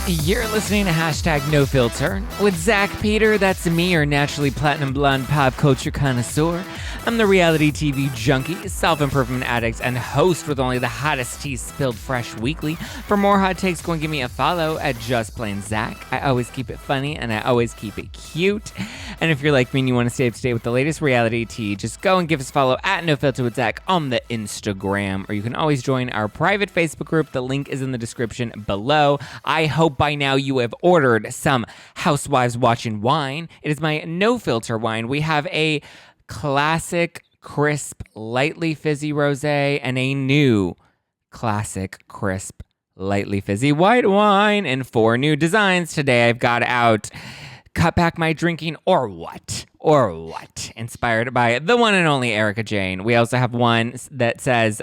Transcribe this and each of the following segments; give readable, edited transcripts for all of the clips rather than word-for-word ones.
You're listening to Hashtag No Filter with Zack Peter. That's me, your naturally platinum blonde pop culture connoisseur. I'm the reality TV junkie, self-improvement addict, and host with only the hottest tea spilled fresh weekly. For more hot takes, go and give me a follow at Just Plain Zack. I always keep it funny and I always keep it cute. And if you're like me and you want to stay up to date with the latest reality tea, just go and give us a follow at No Filter with Zack on the Instagram. Or you can always join our private Facebook group. The link is in the description below. I hope by now you have ordered some Housewives Watching wine. It is my no filter wine. We have a classic, crisp, lightly fizzy rosé and a new classic, crisp, lightly fizzy white wine in 4 new designs. Today I've got out Cut Back My Drinking or What? Inspired by the one and only Erica Jane. We also have one that says,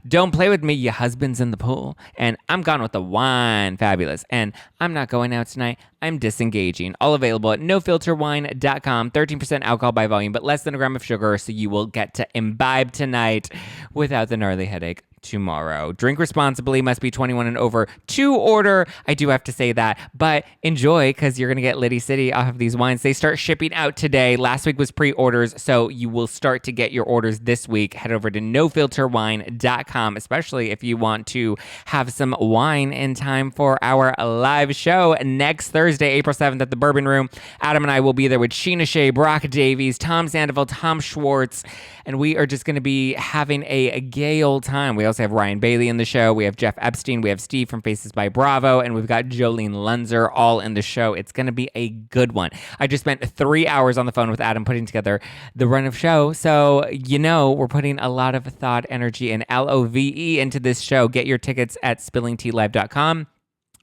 Don't Play With Me, Your Husband's in the Pool. And I'm Gone With the Wine. Fabulous. And I'm Not Going Out Tonight. I'm Disengaging. All available at nofilterwine.com. 13% alcohol by volume, but less than a gram of sugar, so you will get to imbibe tonight without the gnarly headache tomorrow. Drink responsibly, must be 21 and over to order. I do have to say that, but enjoy, because you're going to get Liddy City off of these wines. They start shipping out today. Last week was pre-orders, so you will start to get your orders this week. Head over to nofilterwine.com, especially if you want to have some wine in time for our live show next Thursday, April 7th at the Bourbon Room. Adam and I will be there with Sheena Shea, Brock Davies, Tom Sandoval, Tom Schwartz, and we are just going to be having a gay old time. We also have Ryan Bailey in the show. We have Jeff Epstein. We have Steve from Faces by Bravo. And we've got Jolene Lunzer all in the show. It's going to be a good one. I just spent 3 hours on the phone with Adam putting together the run of show. So, we're putting a lot of thought, energy, and LOVE into this show. Get your tickets at spillingtealive.com.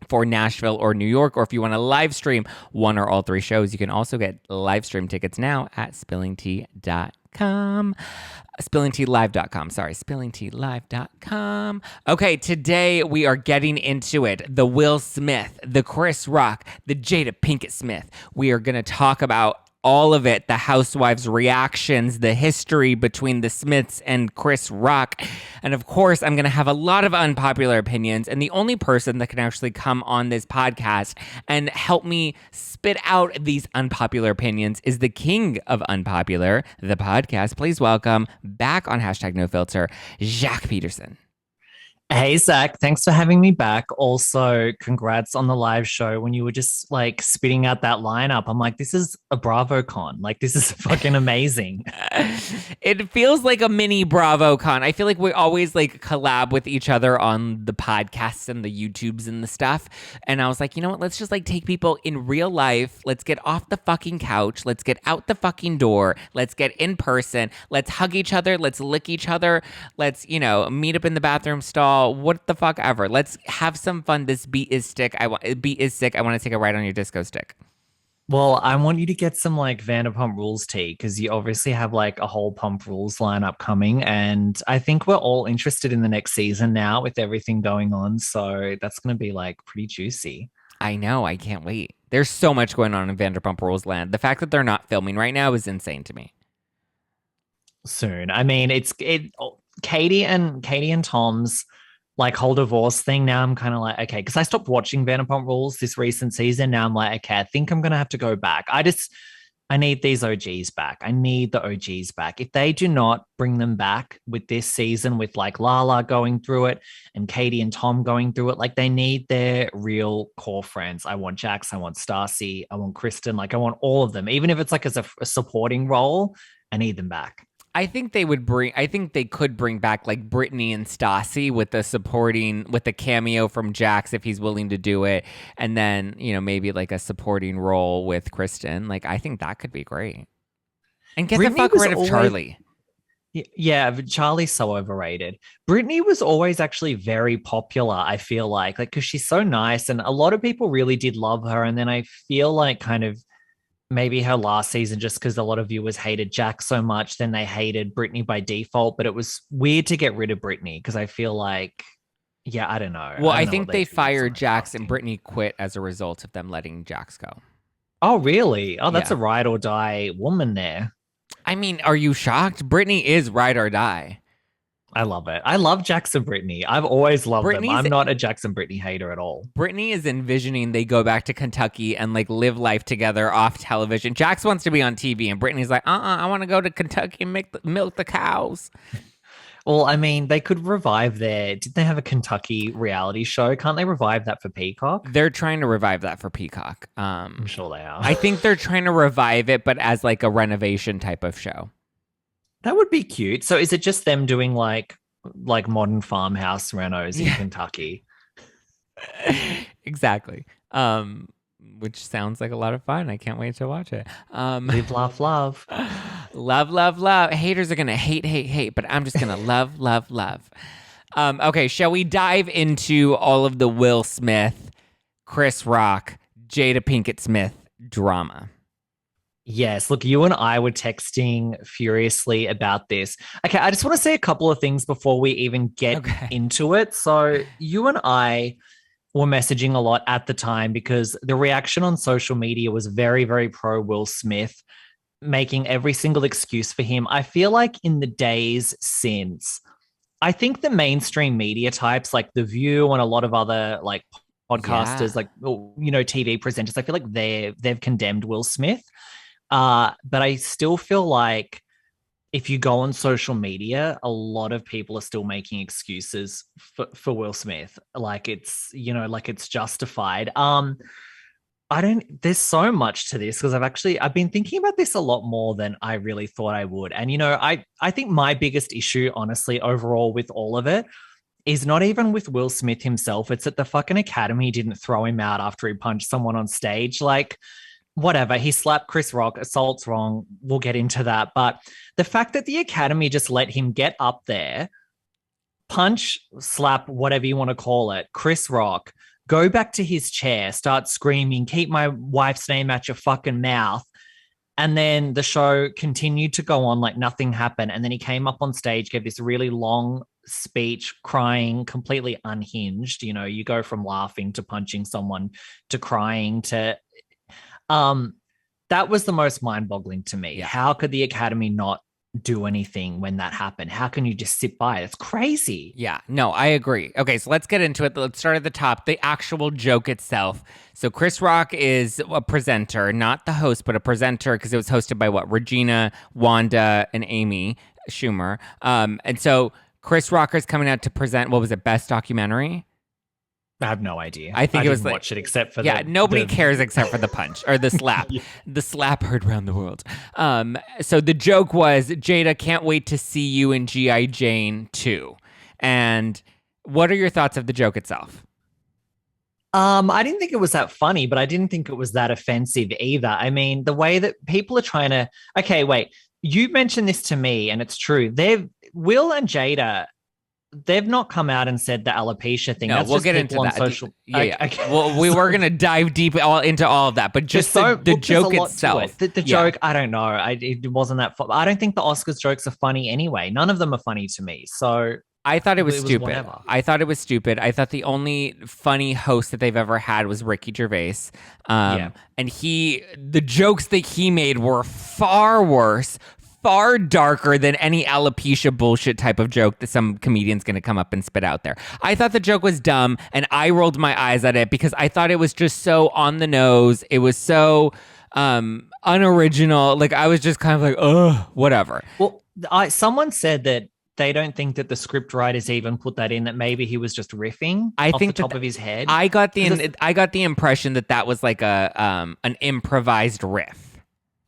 for Nashville or New York, or if you want to live stream one or all 3 shows, you can also get live stream tickets now at spillingtea.com. spillingtealive.com. spillingtealive.com. Okay, today we are getting into it. The Will Smith, the Chris Rock, the Jada Pinkett Smith. We are going to talk about all of it, the Housewives reactions, the history between the Smiths and Chris Rock. And of course, I'm going to have a lot of unpopular opinions. And the only person that can actually come on this podcast and help me spit out these unpopular opinions is the king of unpopular, the podcast. Please welcome back on Hashtag No Filter, Jacques Peterson. Hey, Zach, thanks for having me back. Also, congrats on the live show. When you were just like spitting out that lineup, I'm like, this is a BravoCon. Like, this is fucking amazing. It feels like a mini BravoCon. I feel like we always like collab with each other on the podcasts and the YouTubes and the stuff. And I was like, you know what? Let's just like take people in real life. Let's get off the fucking couch. Let's get out the fucking door. Let's get in person. Let's hug each other. Let's lick each other. Let's, meet up in the bathroom stall. What the fuck ever. Let's have some fun. This beat is sick. I want to take a ride on your disco stick. Well, I want you to get some like Vanderpump Rules tea, because you obviously have like a whole Pump Rules lineup coming. And I think we're all interested in the next season now with everything going on. So that's going to be like pretty juicy. I know. I can't wait. There's so much going on in Vanderpump Rules land. The fact that they're not filming right now is insane to me. Soon. I mean, Katie and Tom's like whole divorce thing. Now I'm kind of like, okay, because I stopped watching Vanderpump Rules this recent season. Now I'm like, okay, I think I'm going to have to go back. I need these OGs back. I need the OGs back. If they do not bring them back with this season, with like Lala going through it and Katie and Tom going through it, like they need their real core friends. I want Jax, I want Stassi, I want Kristen, like I want all of them. Even if it's like as a supporting role, I need them back. I think they could bring back like Brittany and Stassi with the cameo from Jax if he's willing to do it. And then, maybe like a supporting role with Kristen. Like, I think that could be great. And get Brittany the fuck rid of Charlie. Yeah, but Charlie's so overrated. Brittany was always actually very popular, I feel like because she's so nice and a lot of people really did love her. And then I feel like kind of maybe her last season, just because a lot of viewers hated Jack so much, then they hated Brittany by default. But it was weird to get rid of Brittany because I feel like, I don't know. Well, I think they fired Jax and Brittany quit as a result of them letting Jax go. Oh, really? Oh, that's a ride or die woman there. I mean, are you shocked? Brittany is ride or die. I love it. I love Jackson Brittany. I've always loved them. Brittany's I'm not a Jackson Brittany hater at all. Brittany is envisioning they go back to Kentucky and like live life together off television. Jax wants to be on TV, and Brittany's like, I want to go to Kentucky and milk the cows. Well, I mean, they could revive did they have a Kentucky reality show? Can't they revive that for Peacock? They're trying to revive that for Peacock. I'm sure they are. I think they're trying to revive it, but as like a renovation type of show. That would be cute. So is it just them doing like modern farmhouse renos in Kentucky? Exactly. Which sounds like a lot of fun. I can't wait to watch it. Live, laugh, love. Love, love, love. Haters are going to hate, but I'm just going to love, love, love. Okay, shall we dive into all of the Will Smith, Chris Rock, Jada Pinkett Smith drama? Yes, look, you and I were texting furiously about this. Okay, I just want to say a couple of things before we even get into it. So you and I were messaging a lot at the time because the reaction on social media was very, very pro Will Smith, making every single excuse for him. I feel like in the days since, I think the mainstream media types like The View and a lot of other like podcasters, like, you know, TV presenters, I feel like they've condemned Will Smith. But I still feel like if you go on social media, a lot of people are still making excuses for Will Smith. Like it's, you know, like it's justified. There's so much to this because I've been thinking about this a lot more than I really thought I would. And, you know, I think my biggest issue, honestly, overall with all of it is not even with Will Smith himself. It's that the fucking Academy didn't throw him out after he punched someone on stage. Like, whatever, he slapped Chris Rock, assault's wrong, we'll get into that. But the fact that the Academy just let him get up there, punch, slap, whatever you want to call it, Chris Rock, go back to his chair, start screaming, keep my wife's name out your fucking mouth. And then the show continued to go on like nothing happened. And then he came up on stage, gave this really long speech, crying, completely unhinged. You know, you go from laughing to punching someone to crying to... that was the most mind-boggling to me. Yeah. How could the Academy not do anything when that happened? How can you just sit by? It's crazy. Yeah, no, I agree. Okay, so let's get into it. Let's start at the top, the actual joke itself. So Chris Rock is a presenter, not the host, but a presenter because it was hosted by Regina, Wanda, and Amy Schumer. And so Chris Rock is coming out to present, what was it, Best Documentary? I have no idea. I think it was didn't watch it except for nobody cares except for the punch or the slap. The slap heard around the world. So the joke was Jada can't wait to see you in G.I. Jane 2. And what are your thoughts of the joke itself? I didn't think it was that funny, but I didn't think it was that offensive either. I mean, the way that people are trying to... Okay, wait. You mentioned this to me, and it's true. Will and Jada... They've not come out and said the alopecia thing. No, that's we'll just get into that. Social... Yeah. Okay. Well, we were going to dive deep into all of that, but just the joke itself. The joke, I don't know. It wasn't that fun. I don't think the Oscars jokes are funny anyway. None of them are funny to me. So I thought it was stupid. I thought it was stupid. I thought the only funny host that they've ever had was Ricky Gervais. And the jokes that he made were far worse, far darker than any alopecia bullshit type of joke that some comedian's going to come up and spit out there. I thought the joke was dumb, and I rolled my eyes at it because I thought it was just so on the nose. It was so unoriginal. Like, I was just kind of like, ugh, whatever. Well, someone said that they don't think that the script writers even put that in, that maybe he was just riffing off the top of his head. I got the impression that was like an improvised riff.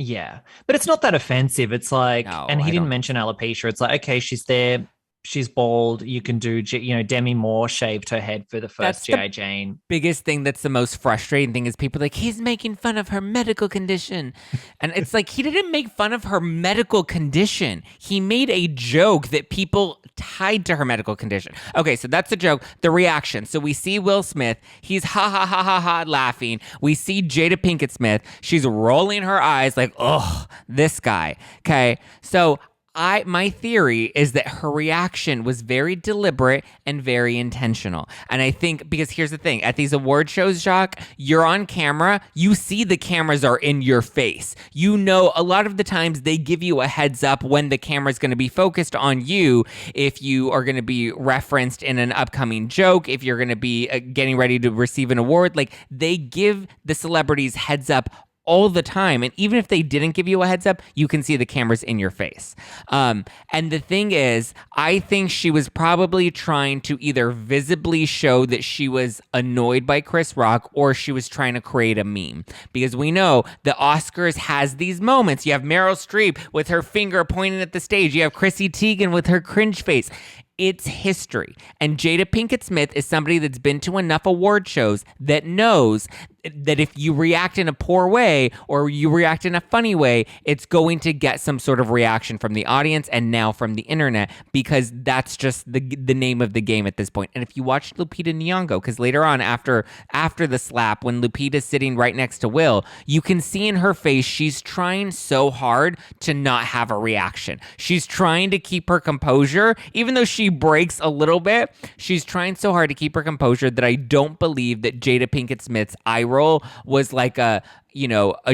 Yeah, but it's not that offensive. It's like, and he didn't mention alopecia. It's like, okay, she's there. She's bald. You can do, Demi Moore shaved her head for the first G.I. Jane. Biggest thing that's the most frustrating thing is people like, he's making fun of her medical condition. And it's like, he didn't make fun of her medical condition. He made a joke that people tied to her medical condition. Okay, so that's the joke. The reaction. So we see Will Smith. He's ha ha ha ha ha laughing. We see Jada Pinkett Smith. She's rolling her eyes like, oh, this guy. Okay, so My theory is that her reaction was very deliberate and very intentional. And I think, because here's the thing, at these award shows, Jacques, you're on camera, you see the cameras are in your face. You know, a lot of the times they give you a heads up when the camera's going to be focused on you, if you are going to be referenced in an upcoming joke, if you're going to be getting ready to receive an award. Like, they give the celebrities heads up all the time. And even if they didn't give you a heads up, you can see the cameras in your face. And the thing is, I think she was probably trying to either visibly show that she was annoyed by Chris Rock, or she was trying to create a meme. Because we know the Oscars has these moments. You have Meryl Streep with her finger pointing at the stage. You have Chrissy Teigen with her cringe face. It's history. And Jada Pinkett Smith is somebody that's been to enough award shows that knows that if you react in a poor way or you react in a funny way, it's going to get some sort of reaction from the audience and now from the internet, because that's just the name of the game at this point. And if you watch Lupita Nyong'o, because later on after the slap, when Lupita's sitting right next to Will, you can see in her face she's trying so hard to not have a reaction. She's trying to keep her composure, even though she breaks a little bit. She's trying so hard to keep her composure that I don't believe that Jada Pinkett Smith's eye roll was like a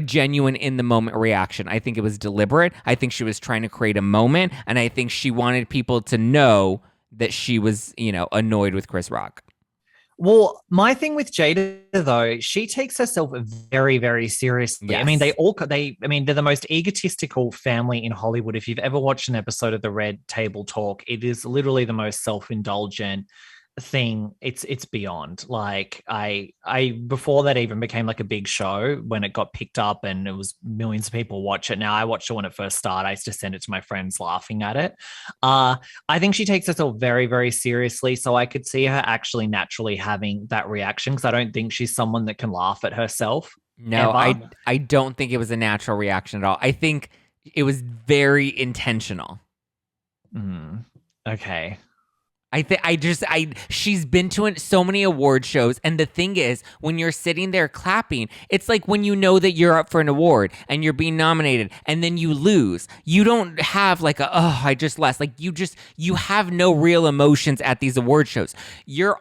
genuine in the moment reaction. I think it was deliberate. I think she was trying to create a moment, and I think she wanted people to know that she was, annoyed with Chris Rock. Well, my thing with Jada, though, she takes herself very, very seriously. Yes. I mean, they're the most egotistical family in Hollywood. If you've ever watched an episode of The Red Table Talk, it is literally the most self-indulgent thing. It's beyond. Like, I before that even became like a big show, when it got picked up and it was millions of people watch it. Now, I watched it when it first started. I used to send it to my friends laughing at it. I think she takes herself very, very seriously. So I could see her actually naturally having that reaction, because I don't think she's someone that can laugh at herself. No, ever. I don't think it was a natural reaction at all. I think it was very intentional. Okay. She's been to so many award shows, and the thing is, when you're sitting there clapping, it's like when you know that you're up for an award and you're being nominated, and then you lose. You don't have like I just lost. Like, you have no real emotions at these award shows. You're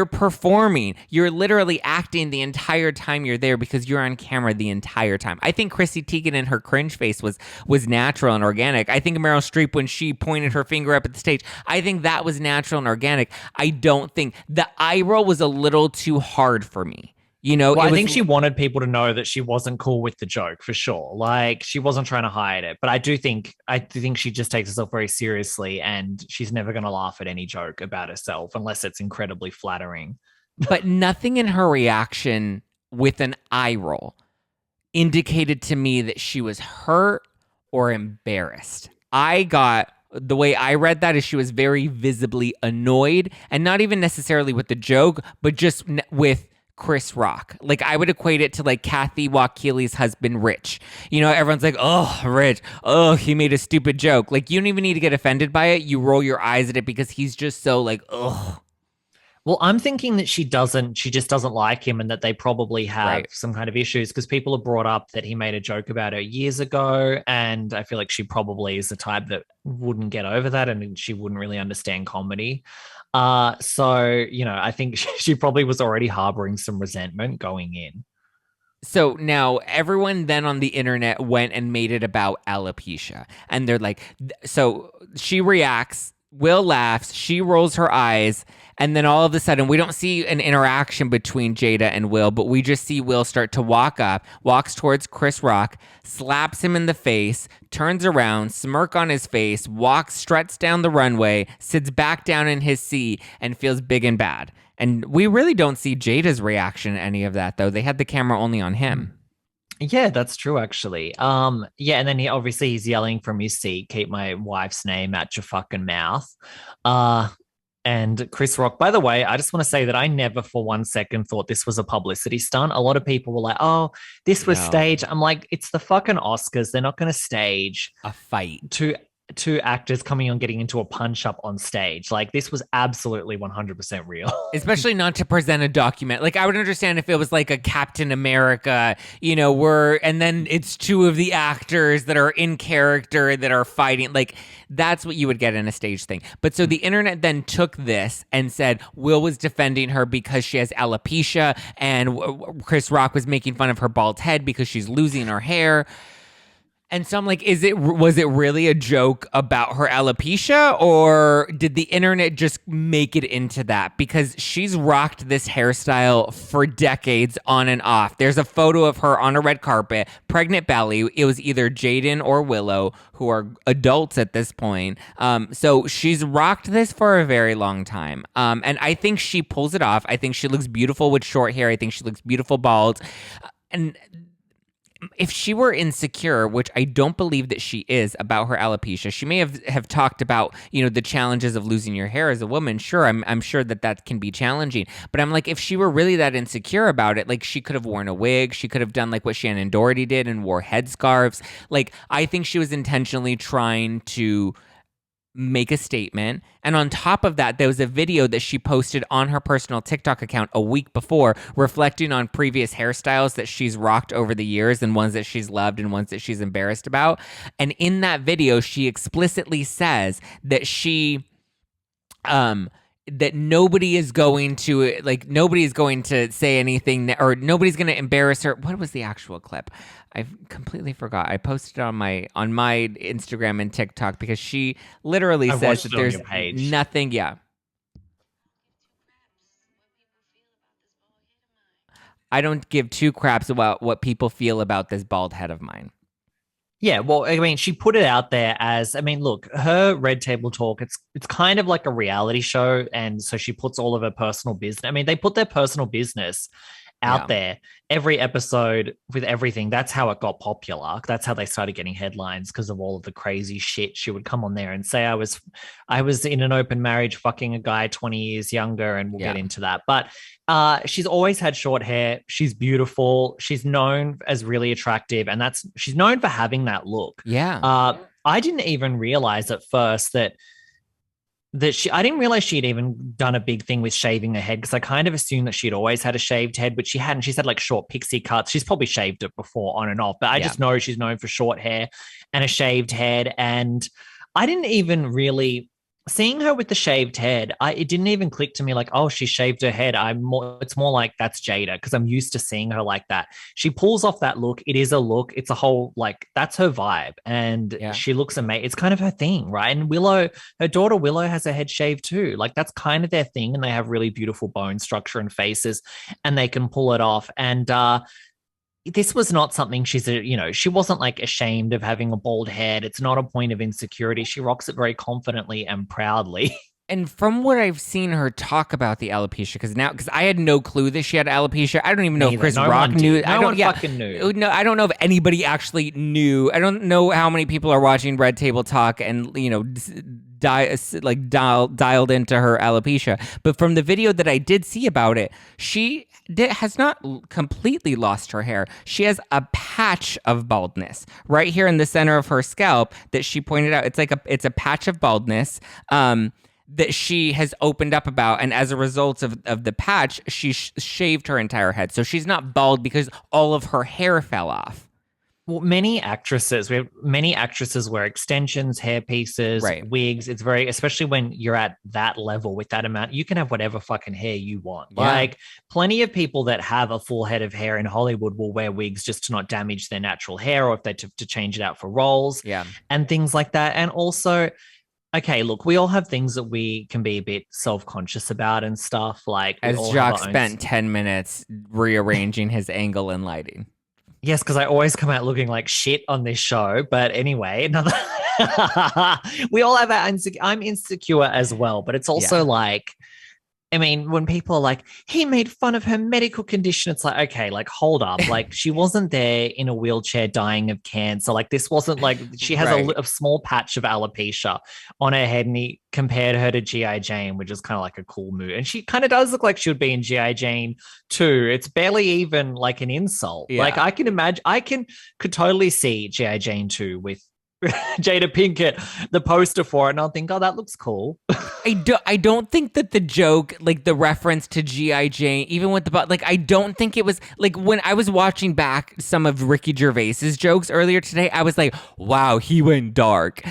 performing, you're literally acting the entire time you're there, because you're on camera the entire time. I think Chrissy Teigen and her cringe face was natural and organic. I think Meryl Streep, when she pointed her finger up at the stage, I think that was natural and organic. I don't think the eye roll was a little too hard for me. I think she wanted people to know that she wasn't cool with the joke, for sure. Like, she wasn't trying to hide it. But I do think she just takes herself very seriously, and she's never going to laugh at any joke about herself unless it's incredibly flattering. But nothing in her reaction with an eye roll indicated to me that she was hurt or embarrassed. The way I read that is she was very visibly annoyed, and not even necessarily with the joke, but just with Chris Rock. Like, I would equate it to like Kathy Wakili's husband, Rich. Everyone's like, oh, Rich, oh, he made a stupid joke. Like, you don't even need to get offended by it. You roll your eyes at it because he's just so like, ugh. Well, I'm thinking that she just doesn't like him, and that they probably have some kind of issues, because people have brought up that he made a joke about her years ago. And I feel like she probably is the type that wouldn't get over that, and she wouldn't really understand comedy. I think she probably was already harboring some resentment going in. So now everyone then on the internet went and made it about alopecia. And they're like, so she reacts, Will laughs, she rolls her eyes, and then all of a sudden we don't see an interaction between Jada and Will, but we just see Will start to walks towards Chris Rock, slaps him in the face, turns around, smirk on his face, struts down the runway, sits back down in his seat, and feels big and bad. And we really don't see Jada's reaction to any of that, though. They had the camera only on him. Yeah, that's true, actually. And then he's yelling from his seat, keep my wife's name out your fucking mouth. And Chris Rock, by the way, I just want to say that I never for 1 second thought this was a publicity stunt. A lot of people were like, oh, this was staged. I'm like, it's the fucking Oscars. They're not going to stage a fight two actors coming on getting into a punch up on stage. Like this was absolutely 100% real. Especially not to present a document. Like I would understand if it was like a Captain America, and then it's two of the actors that are in character that are fighting. Like that's what you would get in a stage thing. But so the internet then took this and said Will was defending her because she has alopecia, and Chris Rock was making fun of her bald head because she's losing her hair. And so I'm like, was it really a joke about her alopecia, or did the internet just make it into that? Because she's rocked this hairstyle for decades on and off. There's a photo of her on a red carpet, pregnant belly. It was either Jaden or Willow, who are adults at this point. So she's rocked this for a very long time. And I think she pulls it off. I think she looks beautiful with short hair. I think she looks beautiful bald. And if she were insecure, which I don't believe that she is about her alopecia, she may have talked about, the challenges of losing your hair as a woman. Sure, I'm sure that can be challenging. But I'm like, if she were really that insecure about it, like she could have worn a wig. She could have done like what Shannon Doherty did and wore headscarves. Like I think she was intentionally trying to make a statement. And on top of that, there was a video that she posted on her personal TikTok account a week before, reflecting on previous hairstyles that she's rocked over the years and ones that she's loved and ones that she's embarrassed about. And in that video, she explicitly says that that nobody is going to say anything, or nobody's going to embarrass her. What was the actual clip? I completely forgot. I posted it on my Instagram and TikTok because she literally says that there's nothing. Yeah. I don't give two craps about what people feel about this bald head of mine. Yeah, well, I mean, she put it out there as, look, her Red Table Talk, it's kind of like a reality show. And so she puts all of her personal business. They put their personal business out there every episode with everything. That's how it got popular. That's how they started getting headlines, because of all of the crazy shit. She would come on there and say, I was in an open marriage fucking a guy 20 years younger, and we'll get into that. But she's always had short hair. She's beautiful. She's known as really attractive, and she's known for having that look. Yeah. I didn't even realize at first that I didn't realize she'd even done a big thing with shaving her head, because I kind of assumed that she'd always had a shaved head, but she hadn't. She's had like short pixie cuts. She's probably shaved it before on and off, but I just know she's known for short hair and a shaved head. And I didn't even really seeing her with the shaved head. It didn't even click to me like, oh, she shaved her head. It's more like that's Jada, because I'm used to seeing her like that. She pulls off that look. It is a look. It's a whole, like, that's her vibe, and she looks amazing. It's kind of her thing, right? And her daughter Willow has her head shaved too. Like that's kind of their thing, and they have really beautiful bone structure and faces, and they can pull it off. And this was not something she wasn't like ashamed of having a bald head. It's not a point of insecurity. She rocks it very confidently and proudly. And from what I've seen her talk about the alopecia, because I had no clue that she had alopecia. I don't even know if Chris Rock knew. No one fucking knew. No, I don't know if anybody actually knew. I don't know how many people are watching Red Table Talk and dialed into her alopecia. But from the video that I did see about it, she has not completely lost her hair. She has a patch of baldness right here in the center of her scalp that she pointed out. It's a patch of baldness that she has opened up about, and as a result of the patch, she shaved her entire head. So she's not bald because all of her hair fell off. Well, many actresses wear extensions, hair pieces, wigs. It's especially when you're at that level with that amount, you can have whatever fucking hair you want. Yeah. Like plenty of people that have a full head of hair in Hollywood will wear wigs just to not damage their natural hair, or if they have to change it out for roles and things like that. And also, okay, look, we all have things that we can be a bit self-conscious about and stuff. Like as Jacques spent 10 minutes rearranging his angle and lighting. Yes, because I always come out looking like shit on this show. But anyway, we all have I'm insecure as well. But it's also like, when people are like, he made fun of her medical condition, it's like, okay, like, hold up. Like, she wasn't there in a wheelchair dying of cancer. Like, this wasn't like, she has a small patch of alopecia on her head, and he compared her to G.I. Jane, which is kind of like a cool move. And she kind of does look like she would be in G.I. Jane too. It's barely even like an insult. Yeah. Like, I could totally see G.I. Jane 2 with Jada Pinkett the poster for it, and I'll think, oh, that looks cool. I don't think that the joke, like the reference to G.I. Jane, even with the like, I don't think it was like when I was watching back some of Ricky Gervais's jokes earlier today, I was like, wow, he went dark.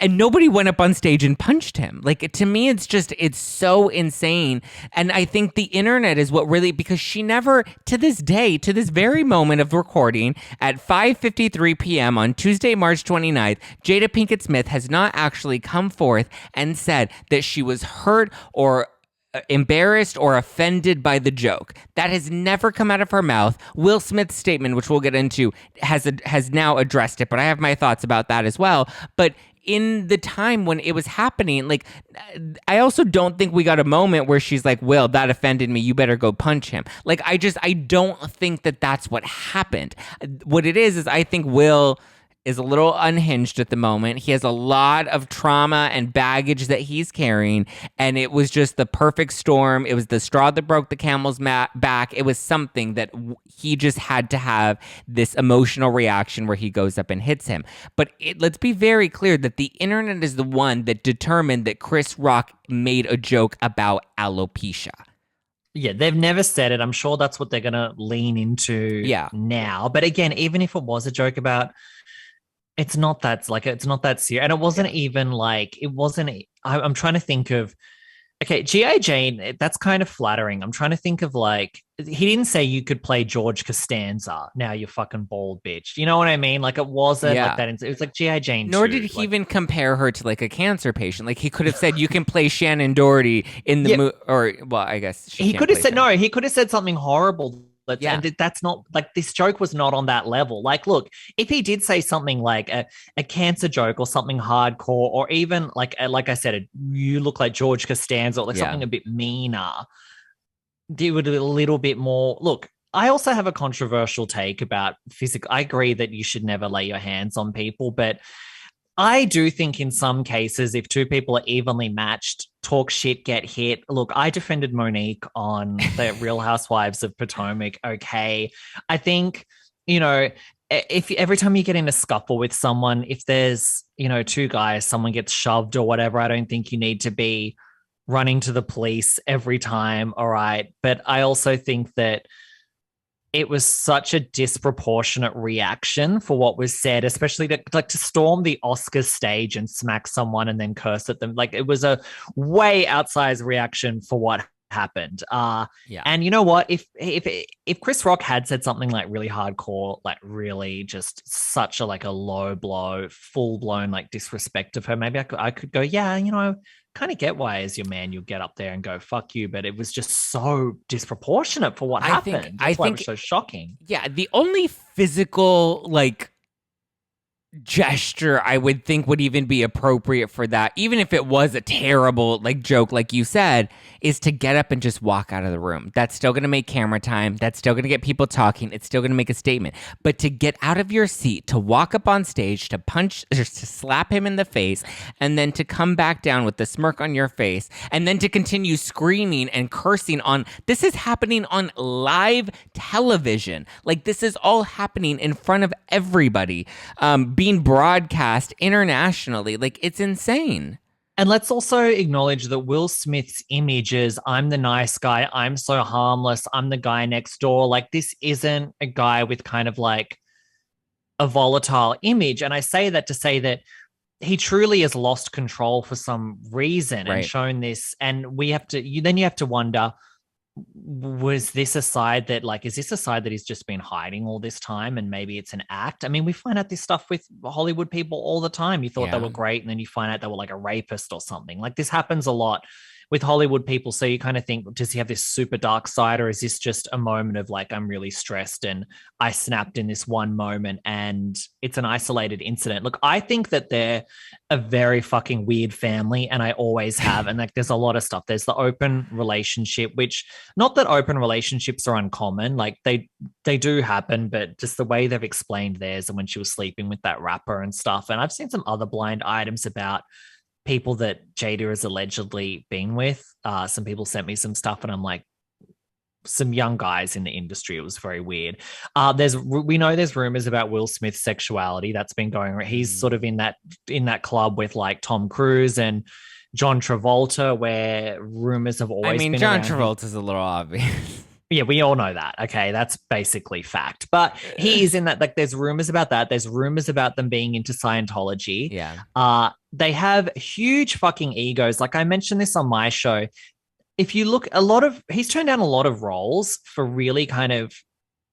And nobody went up on stage and punched him. Like, to me, it's so insane. And I think the internet is what really, because she never, to this day, to this very moment of recording at 5:53 p.m. on Tuesday, March 29th, Jada Pinkett Smith has not actually come forth and said that she was hurt or embarrassed or offended by the joke. That has never come out of her mouth. Will Smith's statement, which we'll get into, has now addressed it, but I have my thoughts about that as well. But in the time when it was happening, like, I also don't think we got a moment where she's like, Will, that offended me, you better go punch him. Like, I don't think that that's what happened. What it is I think Will is a little unhinged at the moment. He has a lot of trauma and baggage that he's carrying, and it was just the perfect storm. It was the straw that broke the camel's back. It was something that he just had to have this emotional reaction where he goes up and hits him. But let's be very clear that the internet is the one that determined that Chris Rock made a joke about alopecia. Yeah, they've never said it. I'm sure that's what they're going to lean into now. But again, even if it was a joke about, it's not that serious. And it wasn't even like, I'm trying to think of, okay, G.I. Jane, that's kind of flattering. I'm trying to think of like, he didn't say you could play George Costanza. Now you're fucking bald, bitch. You know what I mean? Like, it wasn't like that. It was like G.I. Jane. Nor did he even compare her to like a cancer patient. Like, he could have said, you can play Shannon Doherty in the movie, or, well, I guess he could have said, no, he could have said something horrible. And that's not like, this joke was not on that level. Like, look, if he did say something like a cancer joke or something hardcore, or even like I said, you look like George Costanza, or like something a bit meaner, do it a little bit more. Look, I also have a controversial take about physical. I agree that you should never lay your hands on people, but I do think in some cases, if two people are evenly matched, talk shit, get hit. Look, I defended Monique on the Real Housewives of Potomac. Okay. I think, if every time you get in a scuffle with someone, if there's, two guys, someone gets shoved or whatever, I don't think you need to be running to the police every time. All right. But I also think that it was such a disproportionate reaction for what was said, especially to storm the Oscars stage and smack someone and then curse at them. Like, it was a way outsized reaction for what happened. And you know what? If Chris Rock had said something like really hardcore, like really just such a low blow, full blown like disrespect of her, maybe I could go, kind of get why as your man you'll get up there and go fuck you, but it was just so disproportionate for what happened. That's why it was so shocking. Yeah, the only physical gesture I would think would even be appropriate for that, even if it was a terrible joke like you said, is to get up and just walk out of the room. That's still going to make camera time. That's still going to get people talking. It's still going to make a statement. But to get out of your seat, to walk up on stage, to punch or to slap him in the face, and then to come back down with the smirk on your face, and then to continue screaming and cursing on, this is happening on live television. Like, this is all happening in front of everybody. Being broadcast internationally. Like, it's insane. And let's also acknowledge that Will Smith's image is, I'm the nice guy, I'm so harmless, I'm the guy next door. Like, this isn't a guy with kind of like a volatile image. And I say that to say that he truly has lost control for some reason and shown this. And we have to, you have to wonder, was this a side that is this a side that he's just been hiding all this time, and maybe it's an act? I mean, we find out this stuff with Hollywood people all the time. You thought they were great, and then you find out they were like a rapist or something. Like, this happens a lot with Hollywood people. So you kind of think, does he have this super dark side, or is this just a moment of I'm really stressed and I snapped in this one moment and it's an isolated incident? Look, I think that they're a very fucking weird family, and I always have. And there's a lot of stuff. There's the open relationship, which, not that open relationships are uncommon. They do happen, but just the way they've explained theirs, and when she was sleeping with that rapper and stuff. And I've seen some other blind items about people that Jada has allegedly been with. Some people sent me some stuff, and I'm like, some young guys in the industry. It was very weird. We know there's rumors about Will Smith's sexuality that's been going on. He's sort of in that club with like Tom Cruise and John Travolta, where rumors have always been. John Travolta's a little obvious. Yeah, we all know that. Okay, that's basically fact. But he is in that. Like, there's rumors about that. There's rumors about them being into Scientology. Yeah. They have huge fucking egos. Like I mentioned this on my show. If you look, he's turned down a lot of roles for really kind of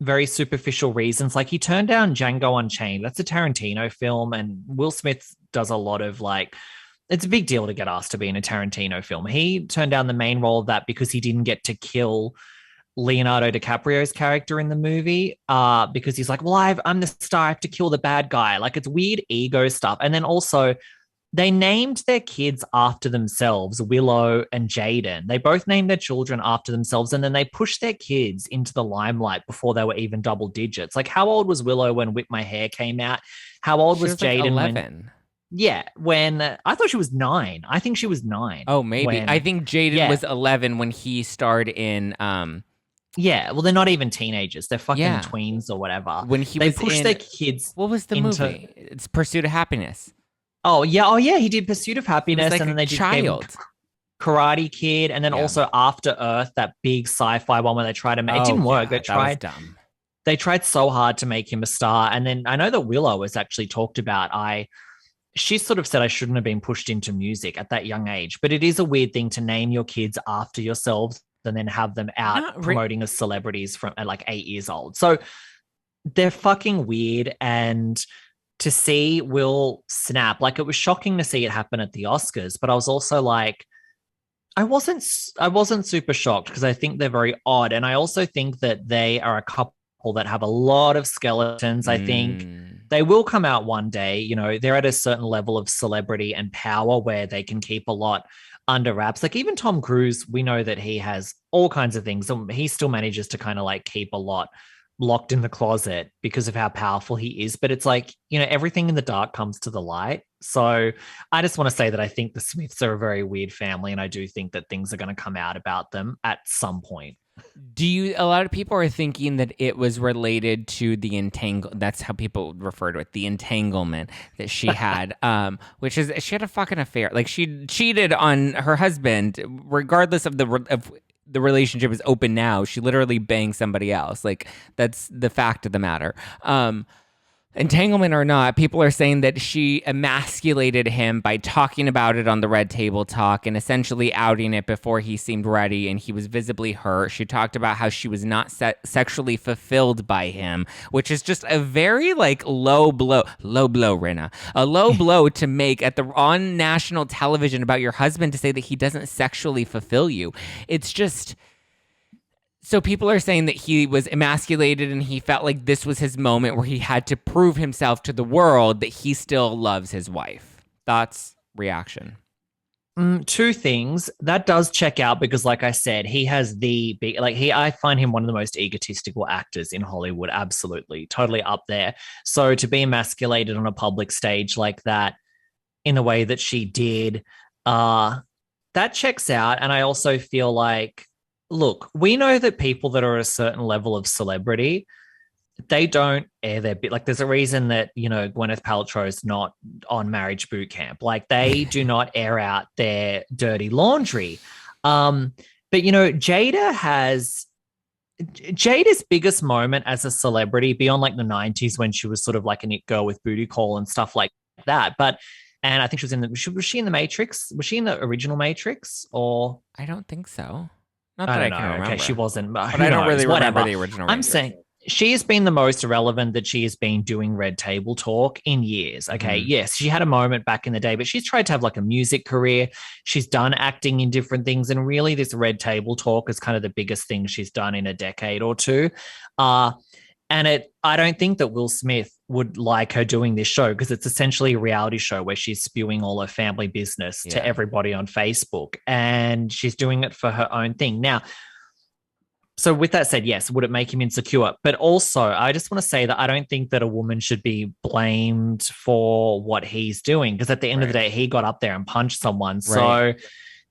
very superficial reasons. Like he turned down Django Unchained. That's a Tarantino film, and Will Smith does a lot of like. It's a big deal to get asked to be in a Tarantino film. He turned down the main role of that because he didn't get to kill Leonardo DiCaprio's character in the movie because he's like, well, I'm the star, I have to kill the bad guy. Like, it's weird ego stuff. And then also they named their kids after themselves, Willow and Jaden. They both named their children after themselves, and then they pushed their kids into the limelight before they were even double digits. Like, how old was Willow when Whip My Hair came out? How old was Jaden? Like 11. When I thought she was 9. I think she was 9. Oh, maybe. I think Jaden was 11 when he starred in Yeah, well, they're not even teenagers. They're fucking tweens or whatever. When they pushed their kids. What was the movie? It's Pursuit of Happiness. Oh yeah, he did Pursuit of Happiness, like and then they did Child, Karate Kid, and then also After Earth, that big sci-fi one where they tried to make. It didn't work. They tried. That was dumb. They tried so hard to make him a star, and then I know that Willow was actually talked about. She sort of said I shouldn't have been pushed into music at that young age, but it is a weird thing to name your kids after yourselves and then have them out promoting as celebrities from at like 8 years old. So they're fucking weird. And to see Will snap, like, it was shocking to see it happen at the Oscars, but I was also like, I wasn't super shocked because I think they're very odd. And I also think that they are a couple that have a lot of skeletons. I think they will come out one day. You know, they're at a certain level of celebrity and power where they can keep a lot under wraps. Like even Tom Cruise, we know that he has all kinds of things. He still manages to kind of like keep a lot locked in the closet because of how powerful he is. But it's like, you know, everything in the dark comes to the light. So I just want to say that I think the Smiths are a very weird family, and I do think that things are going to come out about them at some point. A lot of people are thinking that it was related to the that's how people refer to it, the entanglement that she had, which is she had a fucking affair. Like, she cheated on her husband, regardless of the relationship is open now. She literally banged somebody else. Like, that's the fact of the matter. Entanglement or not, people are saying that she emasculated him by talking about it on the Red Table Talk and essentially outing it before he seemed ready and he was visibly hurt. She talked about how she was not sexually fulfilled by him, which is just a very like low blow, Rinna, a low blow to make on national television about your husband, to say that he doesn't sexually fulfill you. It's just... So people are saying that he was emasculated and he felt like this was his moment where he had to prove himself to the world that he still loves his wife. Thoughts, reaction? Two things. That does check out because, like I said, he has I find him one of the most egotistical actors in Hollywood. Absolutely. Totally up there. So to be emasculated on a public stage like that in the way that she did, that checks out. And I also feel like, look, we know that people that are at a certain level of celebrity, they don't air their bit. Like, there's a reason that, you know, Gwyneth Paltrow's not on Marriage Boot Camp. Like, they do not air out their dirty laundry. But, you know, Jada's biggest moment as a celebrity beyond like the 90s when she was sort of like an it girl with booty call and stuff like that. And I think she was was she in the Matrix? Was she in the original Matrix or? I don't think so. Not that I can remember. Okay, she wasn't. But I don't really remember the original. I'm saying she has been the most relevant that she has been doing Red Table Talk in years. Okay, yes, she had a moment back in the day, but she's tried to have like a music career. She's done acting in different things, and really this Red Table Talk is kind of the biggest thing she's done in a decade or two. I don't think that Will Smith would like her doing this show because it's essentially a reality show where she's spewing all her family business to everybody on Facebook, and she's doing it for her own thing. Now, so with that said, yes, would it make him insecure? But also, I just want to say that I don't think that a woman should be blamed for what he's doing because at the end of the day, he got up there and punched someone. So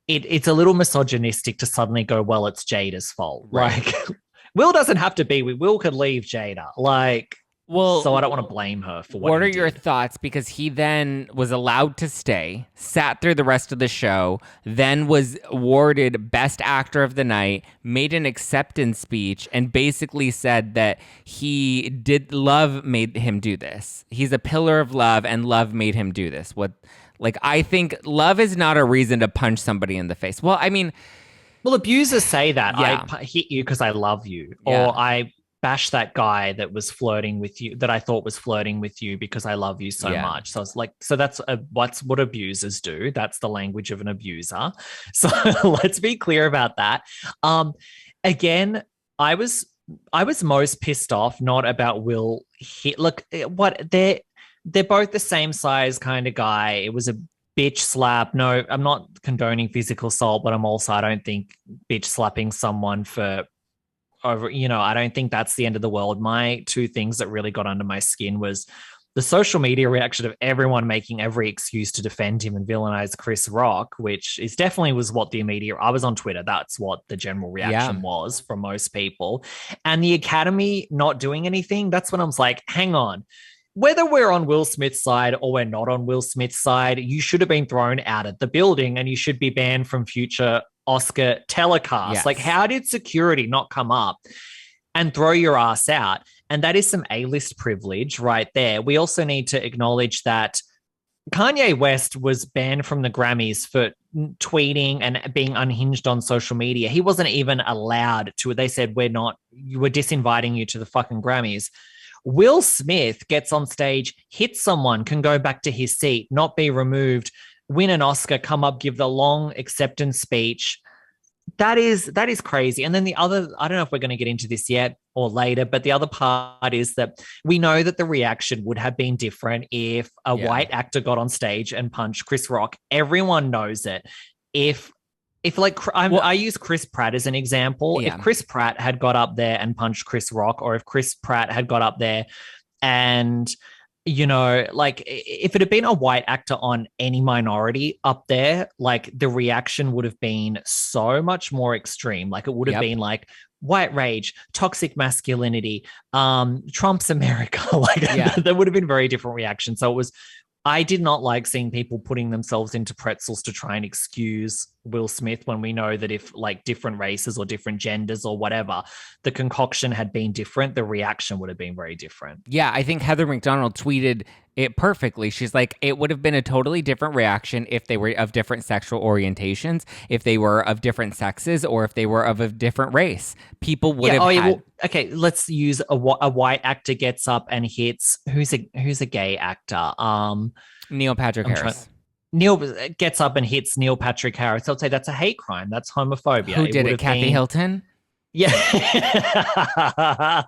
it's a little misogynistic to suddenly go, well, it's Jada's fault. Right. Like, Will doesn't have to be. Will could leave Jada. Like, Well, so I don't want to blame her for what are he your did. thoughts? Because he then was allowed to stay, sat through the rest of the show, then was awarded Best Actor of the Night, made an acceptance speech, and basically said that love made him do this. He's a pillar of love, and love made him do this. I think love is not a reason to punch somebody in the face. Well, I mean, well, abusers say that. Yeah. I hit you because I love you, Yeah. or I bash that guy that was flirting with you, that I thought was flirting with you because I love you so much. So it's like, so that's what abusers do. That's the language of an abuser. So let's be clear about that. Again, I was most pissed off not about Will hit. Look, what they're both the same size kind of guy. It was a bitch slap. No, I'm not condoning physical assault, but I don't think bitch slapping someone for over, I don't think that's the end of the world. My two things that really got under my skin was the social media reaction of everyone making every excuse to defend him and villainize Chris Rock, which is definitely was what the immediate, I was on Twitter. That's what the general reaction was from most people. And the Academy not doing anything. That's when I was like, hang on. Whether we're on Will Smith's side or we're not on Will Smith's side, you should have been thrown out of the building and you should be banned from future Oscar telecasts. Yes. Like, how did security not come up and throw your ass out? And that is some A-list privilege right there. We also need to acknowledge that Kanye West was banned from the Grammys for tweeting and being unhinged on social media. He wasn't even allowed to. They said, we're disinviting you to the fucking Grammys. Will Smith gets on stage, hits someone, can go back to his seat, not be removed, win an Oscar, come up, give the long acceptance speech. That is crazy. And then the other, I don't know if we're going to get into this yet or later, but the other part is that we know that the reaction would have been different if a white actor got on stage and punched Chris Rock. Everyone knows it. If I use Chris Pratt as an example. Yeah. If Chris Pratt had got up there and punched Chris Rock, or if Chris Pratt had got up there and, if it had been a white actor on any minority up there, like the reaction would have been so much more extreme. Like it would have been like white rage, toxic masculinity, Trump's America. There would have been very different reactions. So I did not like seeing people putting themselves into pretzels to try and excuse Will Smith when we know that if like different races or different genders or whatever, the concoction had been different, the reaction would have been very different. Yeah, I think Heather McDonald tweeted it perfectly. She's like, it would have been a totally different reaction if they were of different sexual orientations, if they were of different sexes, or if they were of a different race. People would have had... okay, let's use a white actor gets up and hits... Who's a gay actor? Neil Patrick Harris. Neil gets up and hits Neil Patrick Harris. I'll say that's a hate crime. That's homophobia. Who did it? Kathy Hilton? Yeah.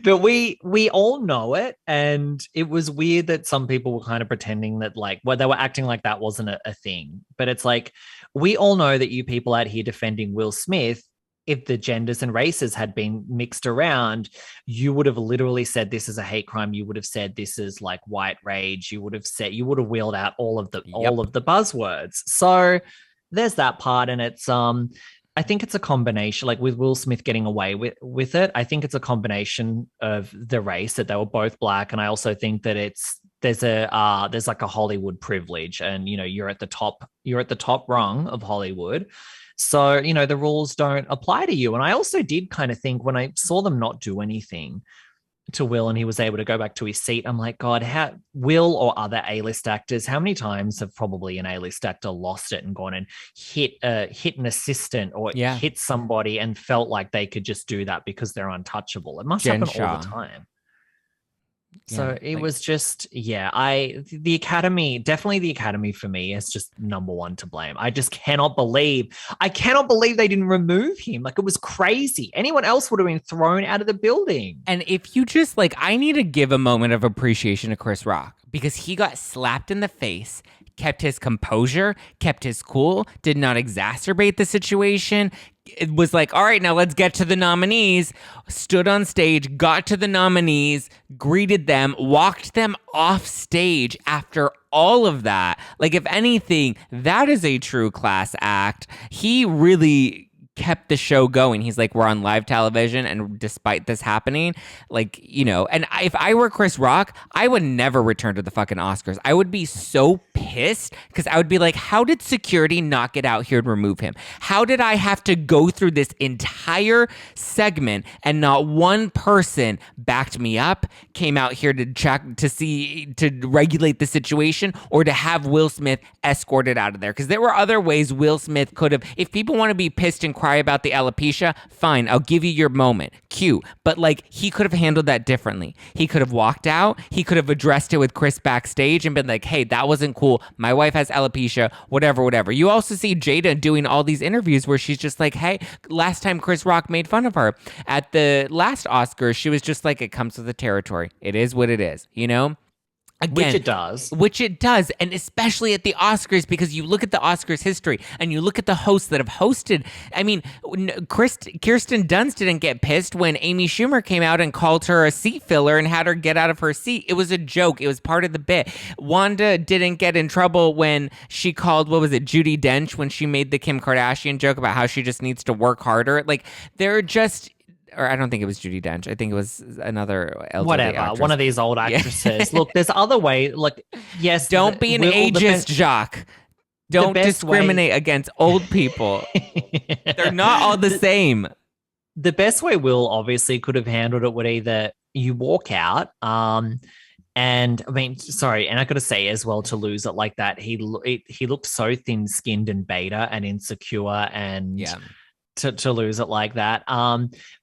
But we all know it, and it was weird that some people were kind of pretending that they were acting like that wasn't a thing. But it's like, we all know that you people out here defending Will Smith, if the genders and races had been mixed around, you would have literally said this is a hate crime. You would have said this is like white rage. You would have wheeled out all of the buzzwords. So there's that part, and it's I think it's a combination, like with Will Smith getting away with it. I think it's a combination of the race, that they were both black, and I also think that there's like a Hollywood privilege, and you're at the top rung of Hollywood. So, the rules don't apply to you. And I also did kind of think when I saw them not do anything to Will and he was able to go back to his seat, I'm like, God, how Will or other A-list actors, how many times have probably an A-list actor lost it and gone and hit an assistant or hit somebody and felt like they could just do that because they're untouchable? It must happen all the time. So it was just, the Academy for me is just number one to blame. I cannot believe they didn't remove him. Like, it was crazy. Anyone else would have been thrown out of the building. And if you just I need to give a moment of appreciation to Chris Rock, because he got slapped in the face, kept his composure, kept his cool, did not exacerbate the situation, it was like, all right, now let's get to the nominees. Stood on stage, got to the nominees, greeted them, walked them off stage after all of that. Like, if anything, that is a true class act. He really kept the show going. He's like, we're on live television, and despite this happening, like, and if I were Chris Rock, I would never return to the fucking Oscars. I would be so pissed because I would be like, how did security not get out here and remove him? How did I have to go through this entire segment and not one person backed me up, came out here to check to regulate the situation, or to have Will Smith escorted out of there? Because there were other ways Will Smith could have, if people want to be pissed and cry about the alopecia, fine, I'll give you your moment. Cute. But like, he could have handled that differently. He could have walked out. He could have addressed it with Chris backstage and been like, hey, that wasn't cool. My wife has alopecia, whatever. You also see Jada doing all these interviews where she's just like, hey, last time Chris Rock made fun of her at the last Oscars, she was just like, it comes with the territory. It is what it is, Again, Which it does. And especially at the Oscars, because you look at the Oscars history and you look at the hosts that have hosted. I mean, Kirsten Dunst didn't get pissed when Amy Schumer came out and called her a seat filler and had her get out of her seat. It was a joke. It was part of the bit. Wanda didn't get in trouble when she called, Judi Dench, when she made the Kim Kardashian joke about how she just needs to work harder. Like, they're just... Or I don't think it was Judi Dench. I think it was another elderly whatever actress. One of these old actresses. Yeah. Look, there's other way. Like, yes, don't be an ageist, Jacques. Don't discriminate against old people. They're not all the same. The best way Will obviously could have handled it would either you walk out, and I mean, sorry, and I got to say as well, to lose it like that, he looked so thin-skinned and beta and insecure, and to lose it like that.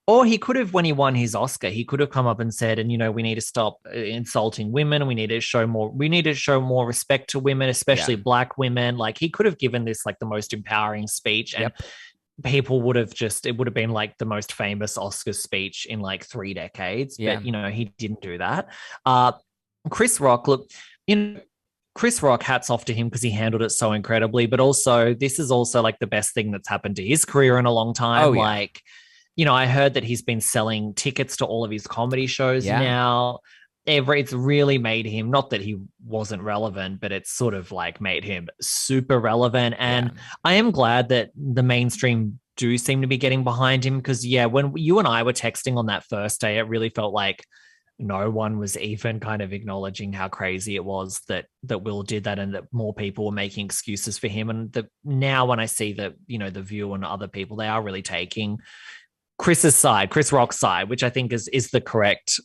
Or he could have, when he won his Oscar, he could have come up and said, and we need to stop insulting women, and we need to show more respect to women, especially Black women. Like, he could have given this like the most empowering speech, and people would have it would have been like the most famous Oscar speech in like 3 decades. But he didn't do that. Chris Rock, look, Chris Rock, hats off to him because he handled it so incredibly. But also, this is also like the best thing that's happened to his career in a long time. Oh, yeah. Like, I heard that he's been selling tickets to all of his comedy shows now. It's really made him, not that he wasn't relevant, but it's sort of like made him super relevant. And I am glad that the mainstream do seem to be getting behind him because, when you and I were texting on that first day, it really felt like no one was even kind of acknowledging how crazy it was that Will did that, and that more people were making excuses for him. And now when I see the View and other people, they are really taking Chris Rock's side, which I think is the correct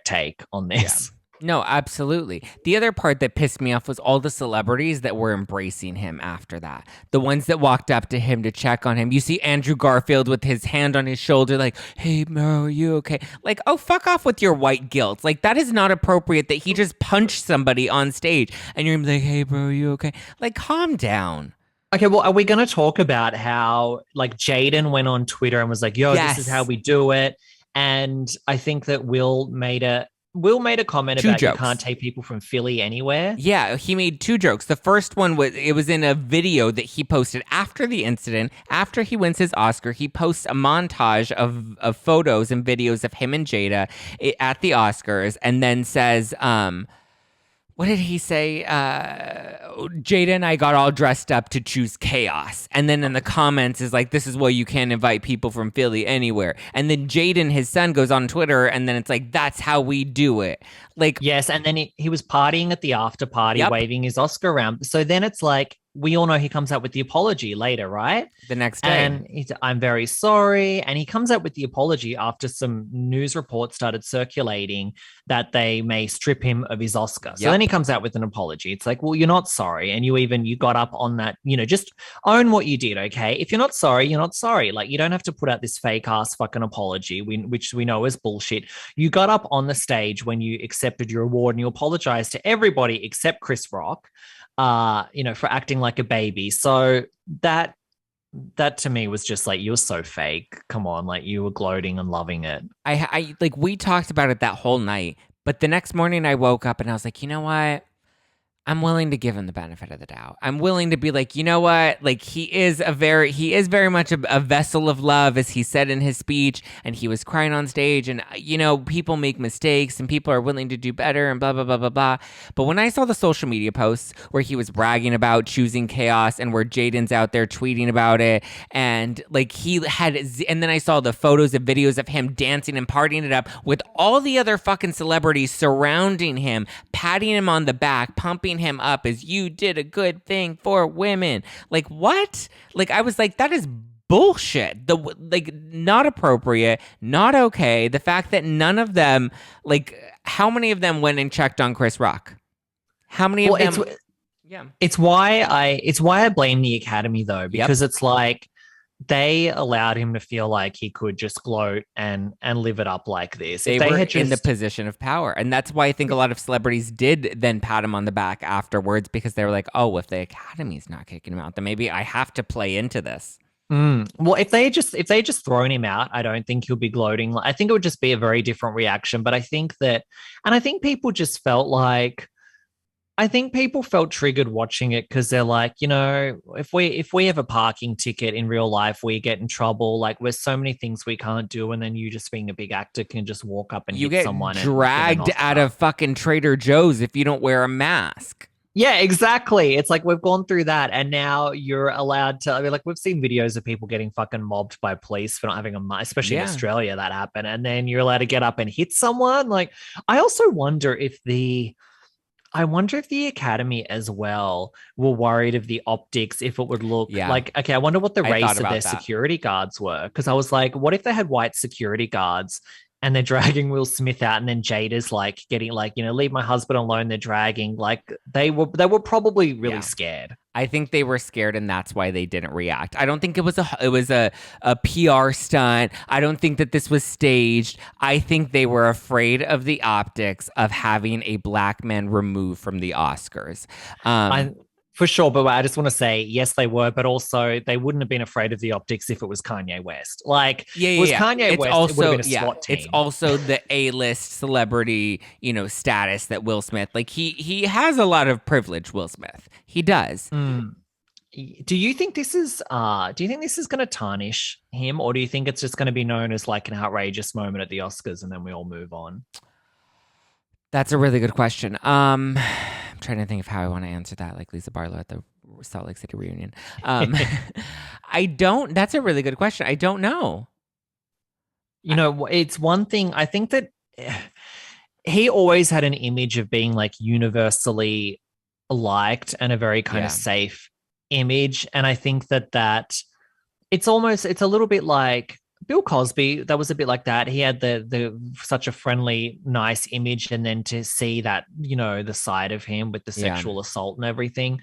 take on this. No, absolutely. The other part that pissed me off was all the celebrities that were embracing him after that. The ones that walked up to him to check on him. You see Andrew Garfield with his hand on his shoulder like, hey, Meryl, are you okay? Like, oh, fuck off with your white guilt. Like, that is not appropriate that he just punched somebody on stage and you're like, hey, bro, are you okay? Like, calm down. Okay, well, are we going to talk about how, like, Jaden went on Twitter and was like, yo, this is how we do it. And I think that Will made a comment about you can't take people from Philly anywhere. Yeah, he made 2 jokes. The first one was in a video that he posted after the incident. After he wins his Oscar, he posts a montage of photos and videos of him and Jada at the Oscars, and then says, what did he say? Jada and I got all dressed up to choose chaos. And then in the comments is like, this is why you can't invite people from Philly anywhere. And then Jaden, his son, goes on Twitter and then it's like, that's how we do it. Like, yes. And then he was partying at the after party, waving his Oscar around. So then it's like, we all know he comes out with the apology later, right? The next day. And I'm very sorry. And he comes out with the apology after some news reports started circulating that they may strip him of his Oscar. So then he comes out with an apology. It's like, well, you're not sorry. And you got up on that, just own what you did, okay? If you're not sorry, you're not sorry. Like, you don't have to put out this fake ass fucking apology, which we know is bullshit. You got up on the stage when you accepted your award and you apologized to everybody except Chris Rock. For acting like a baby. So that to me was just like, you're so fake. Come on, like, you were gloating and loving it. I like, we talked about it that whole night, but the next morning I woke up and I was like, you know what? I'm willing to give him the benefit of the doubt. I'm willing to be like, you know what? Like he is very much a vessel of love, as he said in his speech, and he was crying on stage. And people make mistakes, and people are willing to do better, and blah blah blah blah blah. But when I saw the social media posts where he was bragging about choosing chaos, and where Jaden's out there tweeting about it, and like and then I saw the photos and videos of him dancing and partying it up with all the other fucking celebrities surrounding him, patting him on the back, pumping him up as you did a good thing for women. Like what? Like I was like, that is bullshit. Not appropriate, not okay. The fact that none of them, like, how many of them went and checked on Chris Rock? How many of them? It's why I blame the Academy though, because it's like they allowed him to feel like he could just gloat and live it up like this. They were in the position of power. And that's why I think a lot of celebrities did then pat him on the back afterwards, because they were like, oh, if the Academy's not kicking him out, then maybe I have to play into this. Well, if they just thrown him out, I don't think he'll be gloating. I think it would just be a very different reaction. But I think people just felt like, I think people felt triggered watching it because they're like, if we have a parking ticket in real life, we get in trouble. Like, there's so many things we can't do, and then you just being a big actor can just walk up and hit someone. You get dragged out of fucking Trader Joe's if you don't wear a mask. Yeah, exactly. It's like we've gone through that, and now you're allowed to. I mean, like we've seen videos of people getting fucking mobbed by police for not having a mask, especially in Australia. That happened, and then you're allowed to get up and hit someone. Like, I also wonder if the Academy as well were worried of the optics, if it would look like, okay, I wonder what the race of their security guards were. Because I was like, what if they had white security guards and they're dragging Will Smith out, and then Jada's like getting like, leave my husband alone. They're dragging, like they were probably really scared. I think they were scared, and that's why they didn't react. I don't think it was a PR stunt. I don't think that this was staged. I think they were afraid of the optics of having a black man removed from the Oscars. For sure, but I just want to say, yes, they were, but also they wouldn't have been afraid of the optics if it was Kanye West. Like, Kanye West, it would have been a SWAT team. It's also the A-list celebrity, status that Will Smith, like he has a lot of privilege, Will Smith. He does. Do you think this is going to tarnish him, or do you think it's just going to be known as like an outrageous moment at the Oscars and then we all move on? That's a really good question. I'm trying to think of how I want to answer that, like Lisa Barlow at the Salt Lake City reunion. That's a really good question. I don't know. It's one thing. I think that he always had an image of being like universally liked and a very kind of safe image. And I think that it's a little bit like Bill Cosby. That was a bit like that. He had the such a friendly, nice image, and then to see that, the side of him with the sexual assault and everything,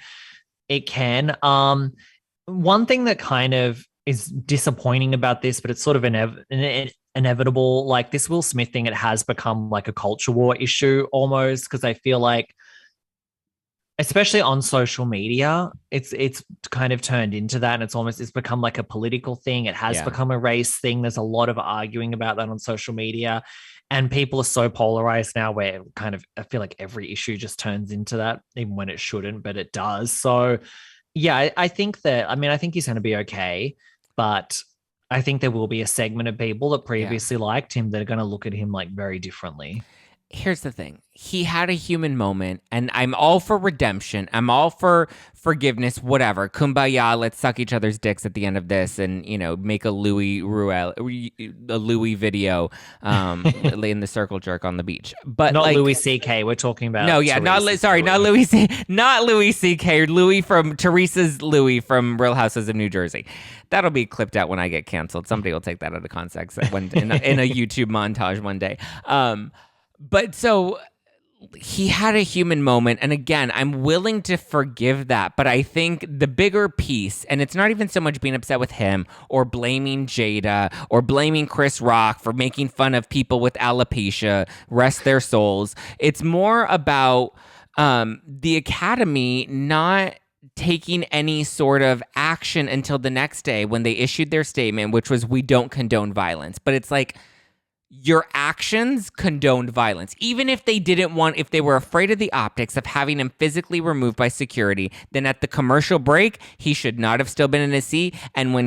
it can. One thing that kind of is disappointing about this, but it's sort of inevitable, like this Will Smith thing, it has become like a culture war issue almost, because I feel like, especially on social media, it's kind of turned into that, and it's become like a political thing. It has become a race thing. There's a lot of arguing about that on social media, and people are so polarized now where kind of, I feel like every issue just turns into that, even when it shouldn't, but it does. So yeah, I think he's going to be okay, but I think there will be a segment of people that previously liked him that are going to look at him like very differently. Here's the thing. He had a human moment, and I'm all for redemption. I'm all for forgiveness, whatever. Kumbaya, let's suck each other's dicks at the end of this and, make a Louis video in the circle jerk on the beach. But not like, Louis C.K. We're talking about. No, yeah, not Louis C.K. Louis from Teresa's Louis from Real Houses of New Jersey. That'll be clipped out when I get canceled. Somebody will take that out of context in a YouTube montage one day. But so he had a human moment. And again, I'm willing to forgive that. But I think the bigger piece, and it's not even so much being upset with him or blaming Jada or blaming Chris Rock for making fun of people with alopecia, rest their souls. It's more about the Academy not taking any sort of action until the next day when they issued their statement, which was, we don't condone violence. But it's like, your actions condoned violence. Even if they didn't want, if they were afraid of the optics of having him physically removed by security, then at the commercial break, he should not have still been in his seat. And when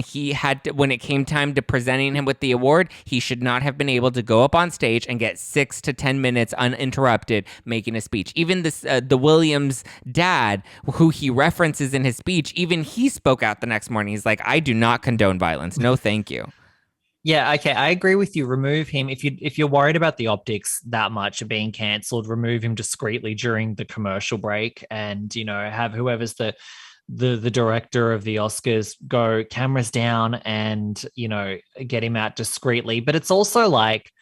when it came time to presenting him with the award, he should not have been able to go up on stage and get 6 to 10 minutes uninterrupted making a speech. Even the Williams dad, who he references in his speech, even he spoke out the next morning. He's like, I do not condone violence. No, thank you. Yeah, okay, I agree with you. Remove him if you're worried about the optics that much of being cancelled. Remove him discreetly during the commercial break, and have whoever's the director of the Oscars go cameras down and get him out discreetly. But it's also like,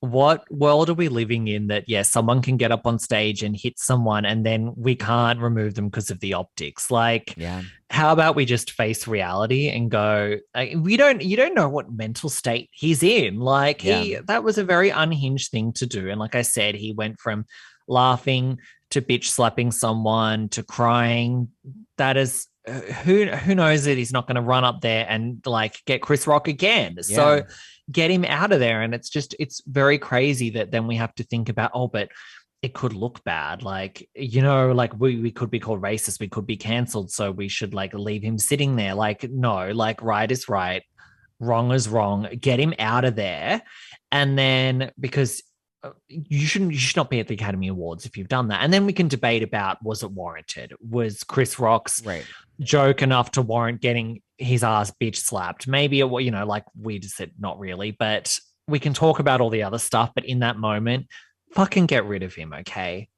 what world are we living in that, someone can get up on stage and hit someone and then we can't remove them because of the optics? Like, how about we just face reality and go, you don't know what mental state he's in. Like, that was a very unhinged thing to do. And like I said, he went from laughing to bitch slapping someone to crying. That is, who knows that he's not going to run up there and like get Chris Rock again. So get him out of there. And it's very crazy that then we have to think about, but it could look bad. Like, like we could be called racist. We could be canceled. So we should like leave him sitting there. Like, no, like right is right. Wrong is wrong. Get him out of there. And then because you should not be at the Academy Awards if you've done that. And then we can debate about, was it warranted? Was Chris Rock's joke enough to warrant getting his ass bitch slapped? Maybe it, like we just said, not really, but we can talk about all the other stuff. But in that moment, fucking get rid of him, okay?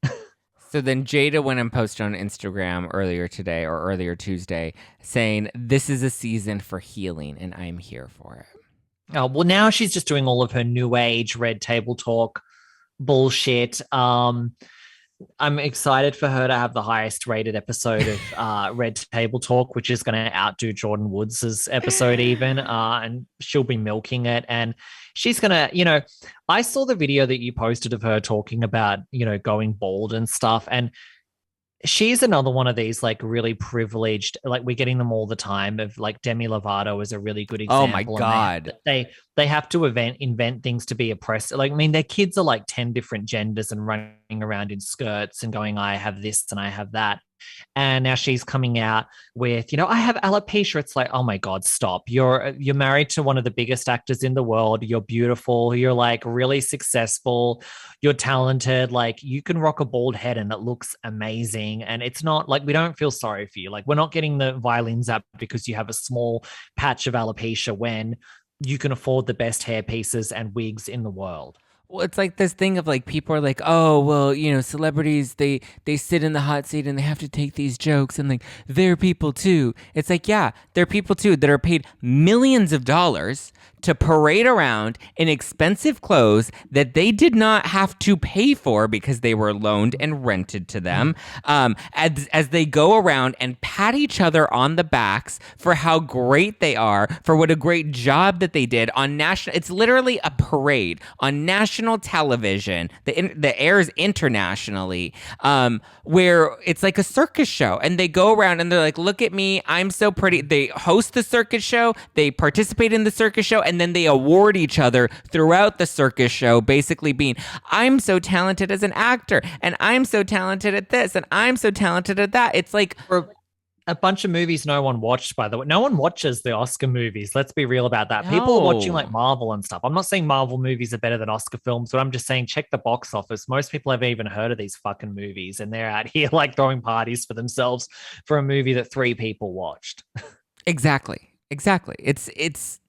So then Jada went and posted on Instagram earlier today or earlier Tuesday saying, this is a season for healing and I'm here for it. Oh, well, now she's just doing all of her new age red table talk bullshit. I'm excited for her to have the highest rated episode of Red Table Talk, which is going to outdo Jordan Woods' episode even, and she'll be milking it. And she's going to, I saw the video that you posted of her talking about, going bald and stuff. And she's another one of these like really privileged, like we're getting them all the time, of like Demi Lovato is a really good example. Oh my God. They have to invent things to be oppressed. Like, I mean, their kids are like 10 different genders and running around in skirts and going, I have this and I have that. And now she's coming out with, I have alopecia. It's like, oh my God, stop. You're married to one of the biggest actors in the world. You're beautiful. You're like really successful. You're talented. Like, you can rock a bald head and it looks amazing. And it's not like, we don't feel sorry for you. Like, we're not getting the violins up because you have a small patch of alopecia when you can afford the best hair pieces and wigs in the world. Well, it's like this thing of like, people are like, oh, well, celebrities, they sit in the hot seat and they have to take these jokes and like, they're people too. It's like, yeah, they're people too that are paid millions of dollars to parade around in expensive clothes that they did not have to pay for because they were loaned and rented to them, as they go around and pat each other on the backs for how great they are, for what a great job that they did on national. It's literally a parade on national television that airs internationally, where it's like a circus show, and they go around and they're like, look at me, I'm so pretty. They host the circus show, they participate in the circus show, and then they award each other throughout the circus show, basically being, I'm so talented as an actor, and I'm so talented at this, and I'm so talented at that. It's like, for a bunch of movies no one watched, by the way. No one watches the Oscar movies. Let's be real about that. No. People are watching like Marvel and stuff. I'm not saying Marvel movies are better than Oscar films, but I'm just saying check the box office. Most people haven't even heard of these fucking movies, and they're out here like throwing parties for themselves for a movie that 3 people watched. Exactly. It's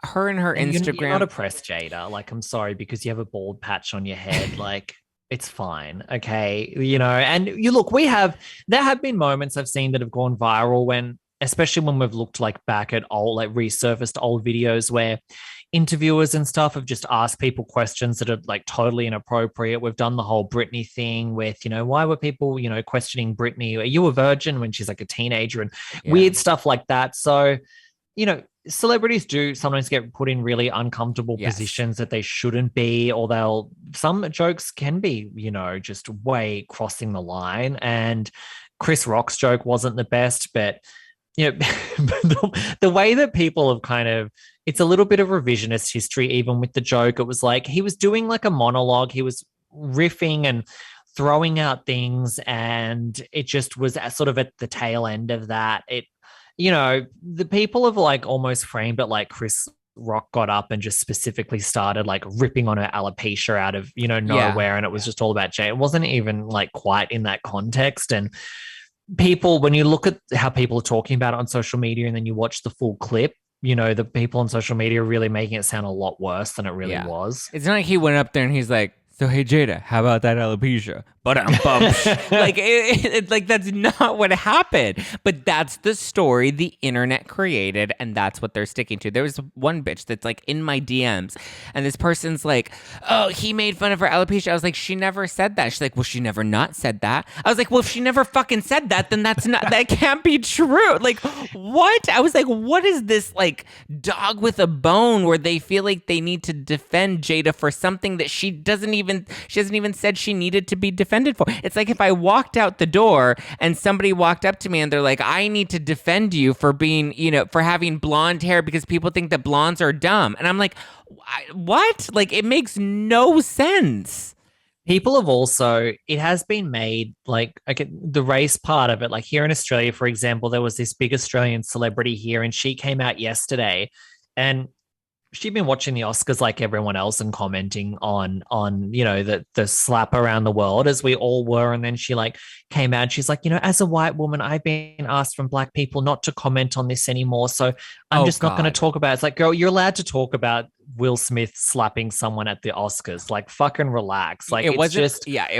her and her Instagram. You're not oppressed, Jada. Like, I'm sorry, because you have a bald patch on your head. Like, it's fine. Okay. And you look, there have been moments I've seen that have gone viral when, especially when we've looked like back at old, like resurfaced old videos where interviewers and stuff have just asked people questions that are like totally inappropriate. We've done the whole Britney thing with, why were people, questioning Britney? Are you a virgin, when she's like a teenager, and weird stuff like that. So, celebrities do sometimes get put in really uncomfortable positions that they shouldn't be, or some jokes can be, just way crossing the line. And Chris Rock's joke wasn't the best, but the way that people have kind of it's a little bit of revisionist history, even with the joke. It was like he was doing like a monologue. He was riffing and throwing out things, and it just was sort of at the tail end of that. The people have like almost framed it like Chris Rock got up and just specifically started like ripping on her alopecia out of, nowhere. And it was just all about Jay. It wasn't even like quite in that context. And people, when you look at how people are talking about it on social media and then you watch the full clip, the people on social media are really making it sound a lot worse than it really was. It's not like he went up there and he's like, so hey Jada, how about that alopecia? But I'm bummed. Like that's not what happened. But that's the story the internet created, and that's what they're sticking to. There was one bitch that's like in my DMs, and this person's like, "Oh, he made fun of her alopecia." I was like, "She never said that." She's like, "Well, she never not said that." I was like, "Well, if she never fucking said that, then that can't be true." Like, what? I was like, "What is this like dog with a bone where they feel like they need to defend Jada for something that she hasn't even said she needed to be defended for?" It's like if I walked out the door and somebody walked up to me and they're like, "I need to defend you for being, for having blonde hair because people think that blondes are dumb." And I'm like, what? Like, it makes no sense. People have also, it has been made like the race part of it. Like here in Australia, for example, there was this big Australian celebrity here, and she came out yesterday and she'd been watching the Oscars like everyone else and commenting on the slap around the world, as we all were. And then she like came out and she's like, as a white woman, I've been asked from Black people not to comment on this anymore, so I'm just not going to talk about it. It's like, girl, you're allowed to talk about Will Smith slapping someone at the Oscars. Like, fucking relax. Like, it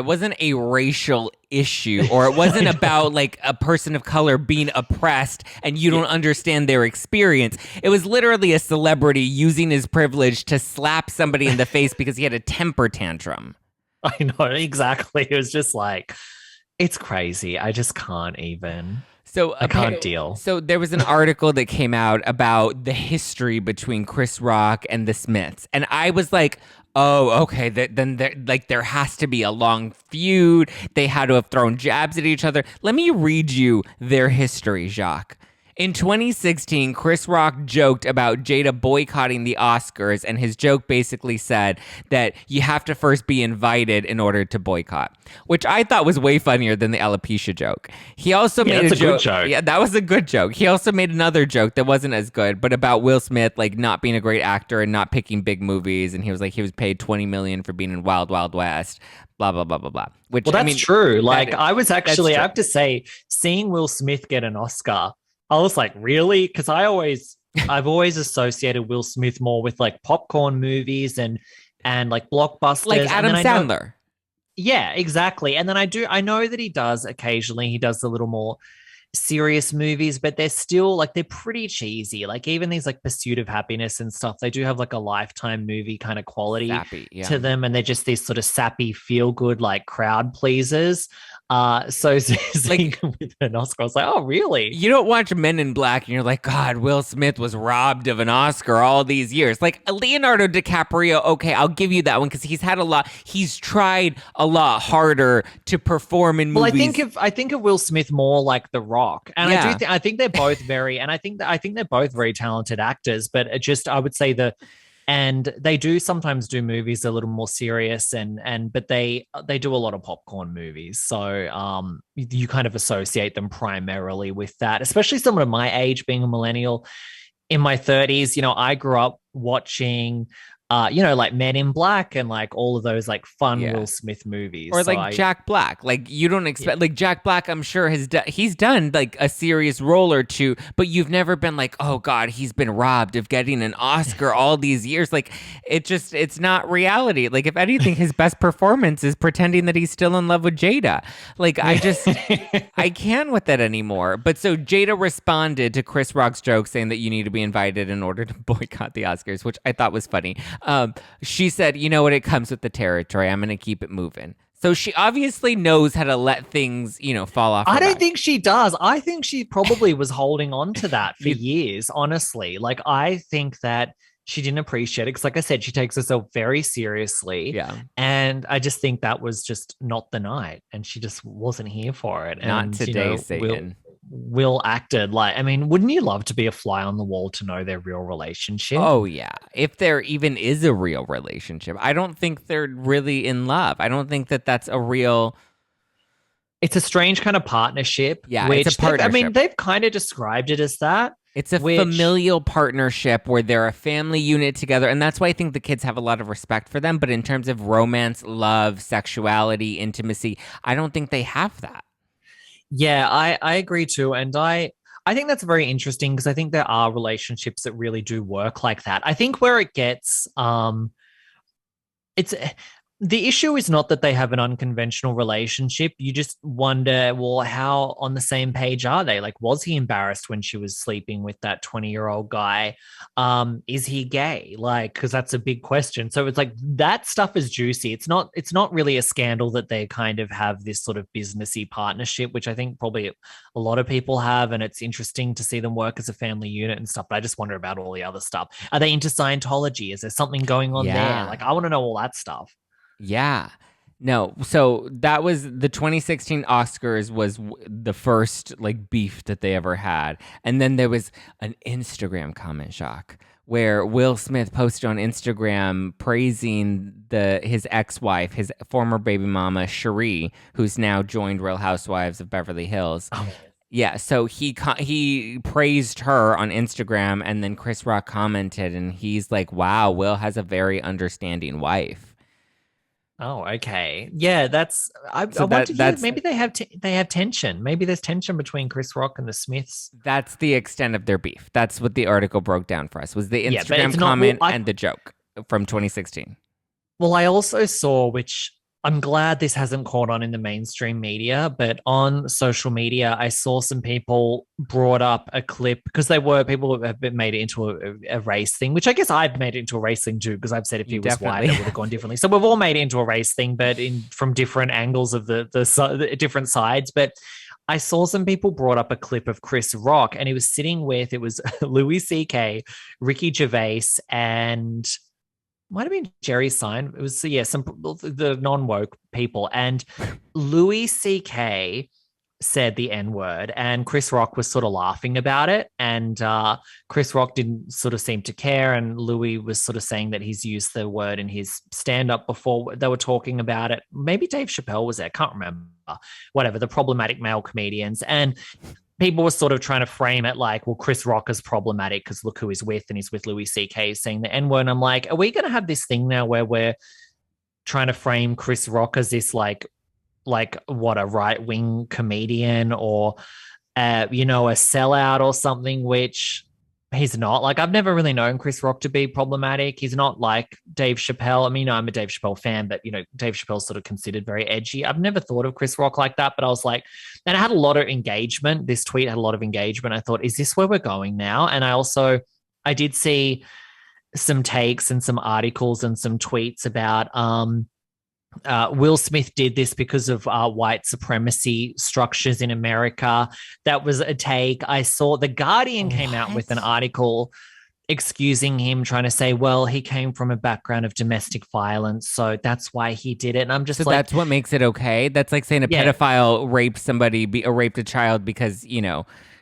wasn't a racial issue, or it wasn't about like a person of color being oppressed and you don't understand their experience. It was literally a celebrity using his privilege to slap somebody in the face because he had a temper tantrum. I know, exactly. It was just like, it's crazy. I just can't even. So I can't deal. So there was an article that came out about the history between Chris Rock and the Smiths, and I was like, "Oh, okay. Then there has to be a long feud. They had to have thrown jabs at each other." Let me read you their history, Jacques. In 2016, Chris Rock joked about Jada boycotting the Oscars, and his joke basically said that you have to first be invited in order to boycott, which I thought was way funnier than the alopecia joke. He also made a joke. Good joke. Yeah, that was a good joke. He also made another joke that wasn't as good, but about Will Smith like not being a great actor and not picking big movies, and he was like he was paid $20 million for being in Wild Wild West. Blah blah blah blah blah. Which, well, that's true. Like, I was actually, I have to say, seeing Will Smith get an Oscar, I was like, really? Because I've always associated Will Smith more with like popcorn movies and like blockbusters. Like Adam Sandler. Yeah, exactly. And then I know that he does a little more serious movies, but they're pretty cheesy. Like even these like Pursuit of Happiness and stuff, they do have like a Lifetime movie kind of quality to them. And they're just these sort of sappy, feel good, like crowd pleasers. So like with an Oscar, I was like, oh, really? You don't watch Men in Black and you're like, God, Will Smith was robbed of an Oscar all these years. Like Leonardo DiCaprio, okay, I'll give you that one because he's tried a lot harder to perform in movies. Well, I think of Will Smith more like The Rock, and I think they're both I think they're both very talented actors, but I would say and they do sometimes do movies a little more serious but they do a lot of popcorn movies. So you kind of associate them primarily with that, especially someone of my age, being a millennial in my 30s. I grew up watching like Men in Black and like all of those like fun Will Smith movies. Or like Jack Black. Like you don't expect like Jack Black, I'm sure he's done like a serious role or two, but you've never been like, oh God, he's been robbed of getting an Oscar all these years. Like it's not reality. Like if anything, his best performance is pretending that he's still in love with Jada. Like I can't with that anymore. But so Jada responded to Chris Rock's joke saying that you need to be invited in order to boycott the Oscars, which I thought was funny. She said, you know what, it comes with the territory. I'm going to keep it moving. So she obviously knows how to let things, fall off. I don't think she does. I think she probably was holding on to that for years, honestly. Like, I think that she didn't appreciate it because, like I said, she takes herself very seriously. Yeah. And I just think that was just not the night. And she just wasn't here for it. Not today, Satan. Will acted. Like, I mean, wouldn't you love to be a fly on the wall to know their real relationship? Oh, yeah. If there even is a real relationship, I don't think they're really in love. I don't think that that's a real. It's a strange kind of partnership, Yeah, it's a which partnership. they've kind of described it as that. It's a familial partnership where they're a family unit together. And that's why I think the kids have a lot of respect for them. But in terms of romance, love, sexuality, intimacy, I don't think they have that. Yeah, I agree too. And I think that's very interesting because I think there are relationships that really do work like that. I think where it gets it's the issue is not that they have an unconventional relationship. You just wonder, well, how on the same page are they? Like, was he embarrassed when she was sleeping with that 20-year-old guy? Is he gay? Like, because that's a big question. So it's like that stuff is juicy. It's not really a scandal that they kind of have this sort of businessy partnership, which I think probably a lot of people have, and it's interesting to see them work as a family unit and stuff. But I just wonder about all the other stuff. Are they into Scientology? Is there something going on there? Like, I want to know all that stuff. Yeah. No, so that was the 2016 Oscars was the first like beef that they ever had. And then there was an Instagram comment, Jacques, where Will Smith posted on Instagram praising his ex-wife, his former baby mama, Cherie, who's now joined Real Housewives of Beverly Hills. Oh. Yeah, so he praised her on Instagram, and then Chris Rock commented, and he's like, wow, Will has a very understanding wife. Oh, okay. Yeah, that's. I So want to hear. Maybe they have tension. Maybe there's tension between Chris Rock and the Smiths. That's the extent of their beef. That's what the article broke down for us, was the Yeah, but Instagram it's not- comment well, and the joke from 2016. Well, I also saw, which I'm glad this hasn't caught on in the mainstream media, but on social media, I saw some people brought up a clip because people have been made it into a race thing, which I guess I've made it into a race thing too, because I've said if he was white, it would have gone differently. So we've all made it into a race thing, but from different angles of the different sides. But I saw some people brought up a clip of Chris Rock, and he was sitting with, it was Louis C.K., Ricky Gervais, and might have been Jerry Sein. It was, yeah, some the non-woke people. And Louis C.K. said the N-word, and Chris Rock was sort of laughing about it. And Chris Rock didn't sort of seem to care. And Louis was sort of saying that he's used the word in his stand-up before. They were talking about it. Maybe Dave Chappelle was there. Can't remember. Whatever, the problematic male comedians. And people were sort of trying to frame it like, well, Chris Rock is problematic because look who he's with, and he's with Louis C.K. saying the N-word. And I'm like, are we going to have this thing now where we're trying to frame Chris Rock as this like what, a right-wing comedian or, a sellout or something, which he's not. Like, I've never really known Chris Rock to be problematic. He's not like Dave Chappelle. I mean, I'm a Dave Chappelle fan, but, Dave Chappelle's sort of considered very edgy. I've never thought of Chris Rock like that, but I was like, and it had a lot of engagement. This tweet had a lot of engagement. I thought, is this where we're going now? And I did see some takes and some articles and some tweets about, Will Smith did this because of white supremacy structures in America. That was a take. I saw The Guardian came out with an article excusing him, trying to say, well, he came from a background of domestic violence, so that's why he did it. And I'm just like, that's what makes it okay. That's like saying a pedophile raped somebody or raped a child because,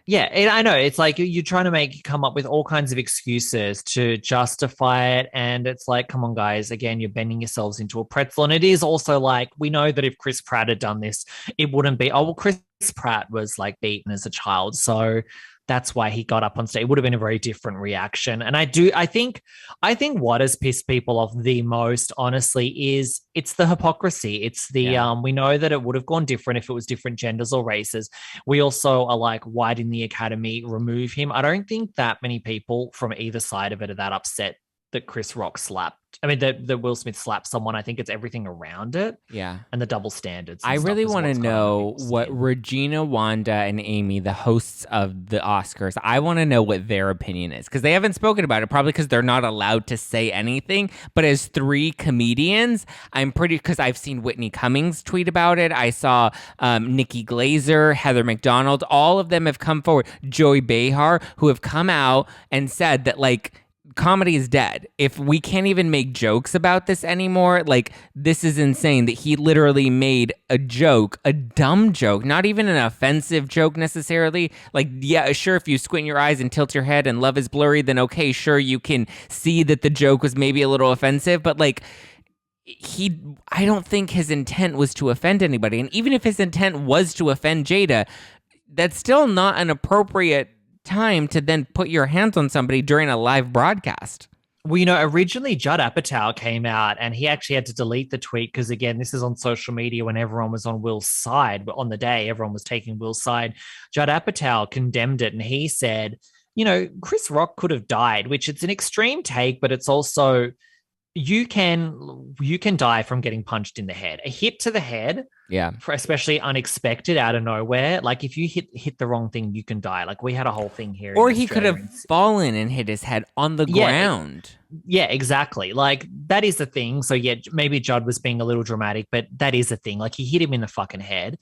Yeah, I know. It's like you're trying to come up with all kinds of excuses to justify it. And it's like, come on, guys. Again, you're bending yourselves into a pretzel. And it is also like, we know that if Chris Pratt had done this, it wouldn't be, oh, well, Chris Pratt was like beaten as a child. So that's why he got up on stage. It would have been a very different reaction. And I think what has pissed people off the most, honestly, is it's the hypocrisy. It's the, we know that it would have gone different if it was different genders or races. We also are like, why didn't the Academy remove him? I don't think that many people from either side of it are that upset that Chris Rock that Will Smith slapped someone. I think it's everything around it. Yeah. And the double standards. I really want to know what Regina, Wanda, and Amy, the hosts of the Oscars, I want to know what their opinion is, because they haven't spoken about it, probably because they're not allowed to say anything. But as three comedians, because I've seen Whitney Cummings tweet about it. I saw Nikki Glazer, Heather McDonald, all of them have come forward. Joy Behar, who have come out and said that, like, comedy is dead. If we can't even make jokes about this anymore, like, this is insane that he literally made a joke, a dumb joke, not even an offensive joke necessarily. Like, yeah, sure, if you squint your eyes and tilt your head and love is blurry, then okay, sure, you can see that the joke was maybe a little offensive, but like, I don't think his intent was to offend anybody. And even if his intent was to offend Jada, that's still not an appropriate time to then put your hands on somebody during a live broadcast. Well, originally Judd Apatow came out and he actually had to delete the tweet because, again, this is on social media when everyone was on Will's side. But on the day, everyone was taking Will's side. Judd Apatow condemned it and he said, Chris Rock could have died, which it's an extreme take, but it's also you can die from getting punched in the head. A hit to the head, especially unexpected out of nowhere. Like if you hit the wrong thing, you can die. Like we had a whole thing here. Or he could have fallen and hit his head on the ground. Yeah, exactly. Like that is the thing. So yeah, maybe Judd was being a little dramatic, but that is the thing. Like he hit him in the fucking head.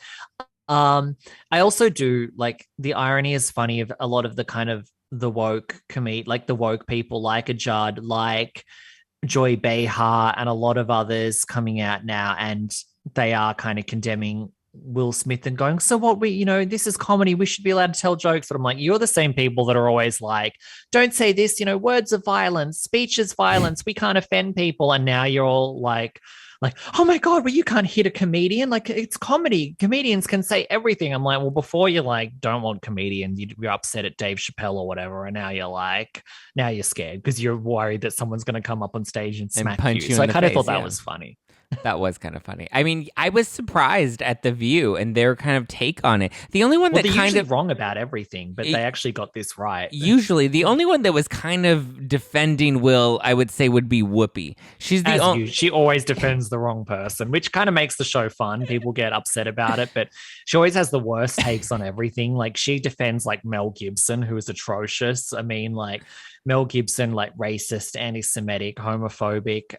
I also do like the irony is funny of a lot of the kind of the woke like the woke people, like a Judd, like Joy Behar and a lot of others coming out now, and they are kind of condemning Will Smith and going, so what this is comedy, we should be allowed to tell jokes. But I'm like, you're the same people that are always like, don't say this, words of violence, speech is violence, we can't offend people. And now you're all like, oh my God, well, you can't hit a comedian. Like it's comedy. Comedians can say everything. I'm like, well, before you're like, don't want comedians, you're upset at Dave Chappelle or whatever. And now you're scared because you're worried that someone's going to come up on stage and smack punch you. So I kind of thought that was funny. That was kind of funny. I mean, I was surprised at The View and their kind of take on it. The only one that they're kind of wrong about everything, but they actually got this right. Usually, the only one that was kind of defending Will, I would say, would be Whoopi. She's she always defends the wrong person, which kind of makes the show fun. People get upset about it, but she always has the worst takes on everything. Like she defends like Mel Gibson, who is atrocious. I mean, like Mel Gibson, like racist, anti-Semitic, homophobic.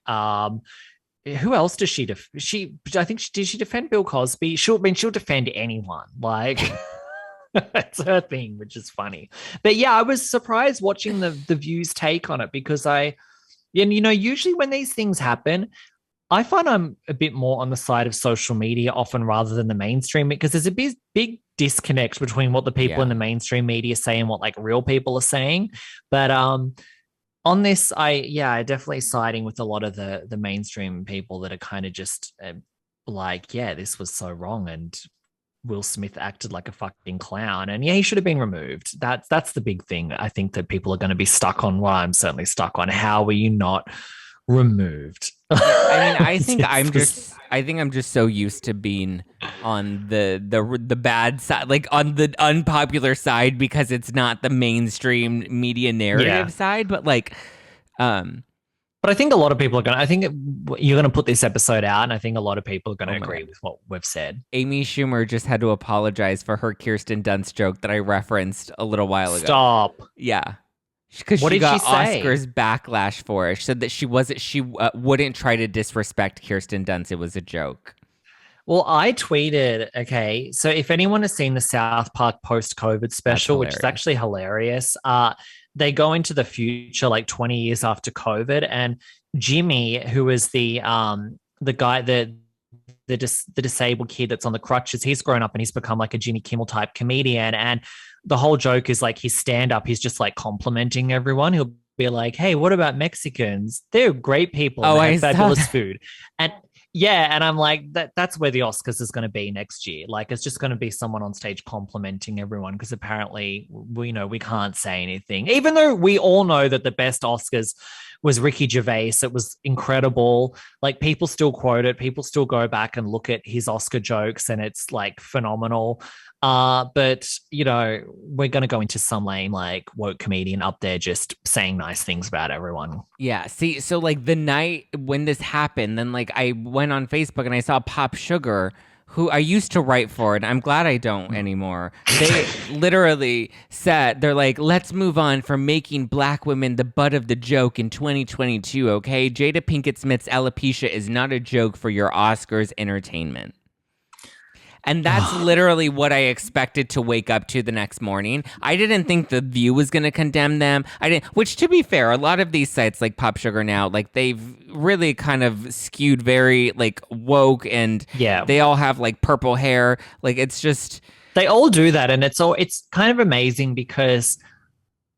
Who else does she did she defend Bill Cosby? She'll defend anyone. Like it's her thing, which is funny. But yeah, I was surprised watching the View's take on it because usually when these things happen, I find I'm a bit more on the side of social media often rather than the mainstream, because there's a big disconnect between what the people in the mainstream media say and what like real people are saying. But on this, I definitely siding with a lot of the mainstream people that are kind of just this was so wrong and Will Smith acted like a fucking clown and he should have been removed. That's the big thing I think that people are going to be stuck on. Well, I'm certainly stuck on. How were you not removed? I mean, I think I'm just so used to being on the bad side, like on the unpopular side, because it's not the mainstream media narrative side. But like, but I think a lot of people are you're going to put this episode out, and I think a lot of people are going to agree with what we've said. Amy Schumer just had to apologize for her Kirsten Dunst joke that I referenced a little while ago. Stop. Yeah. Because she got Oscars backlash for it. She said that she wouldn't try to disrespect Kirsten Dunst. It was a joke. Well, I tweeted, okay, so if anyone has seen the South Park post-COVID special, which is actually hilarious, they go into the future like 20 years after COVID, and Jimmy, who is the guy that the disabled kid that's on the crutches, he's grown up and he's become like a Jimmy Kimmel type comedian, and the whole joke is like his stand-up, he's just like complimenting everyone. He'll be like, hey, what about Mexicans? They're great people. Oh, they have fabulous food. And and I'm like, that's where the Oscars is going to be next year. Like, it's just going to be someone on stage complimenting everyone, because apparently we can't say anything. Even though we all know that the best Oscars was Ricky Gervais. It was incredible. Like, people still quote it. People still go back and look at his Oscar jokes, and it's like phenomenal. But we're going to go into some lame, like, woke comedian up there just saying nice things about everyone. Yeah. See, so like the night when this happened, then like I went on Facebook and I saw Pop Sugar, who I used to write for, and I'm glad I don't anymore. They literally said, they're like, let's move on from making black women the butt of the joke in 2022, okay? Jada Pinkett Smith's alopecia is not a joke for your Oscars entertainment. And that's literally what I expected to wake up to the next morning. I didn't think The View was going to condemn them. I didn't, which to be fair, a lot of these sites like Pop Sugar Now, like they've really kind of skewed very like woke, and they all have like purple hair. Like it's just, they all do that. And it's kind of amazing because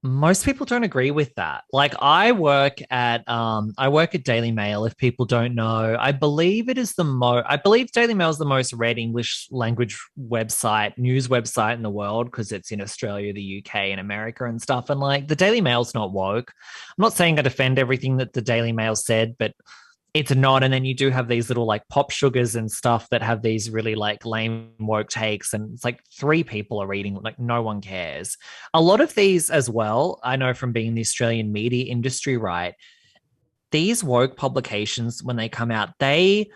most people don't agree with that. Like I work at Daily Mail. If people don't know, I believe Daily Mail is the most read English language news website in the world because it's in Australia, the UK, and America and stuff. And like the Daily Mail's not woke. I'm not saying I defend everything that the Daily Mail said, but it's not. And then you do have these little like pop sugars and stuff that have these really like lame woke takes. And it's like 3 people are reading, like no one cares. A lot of these as well, I know from being in the Australian media industry, right? These woke publications, when they come out, they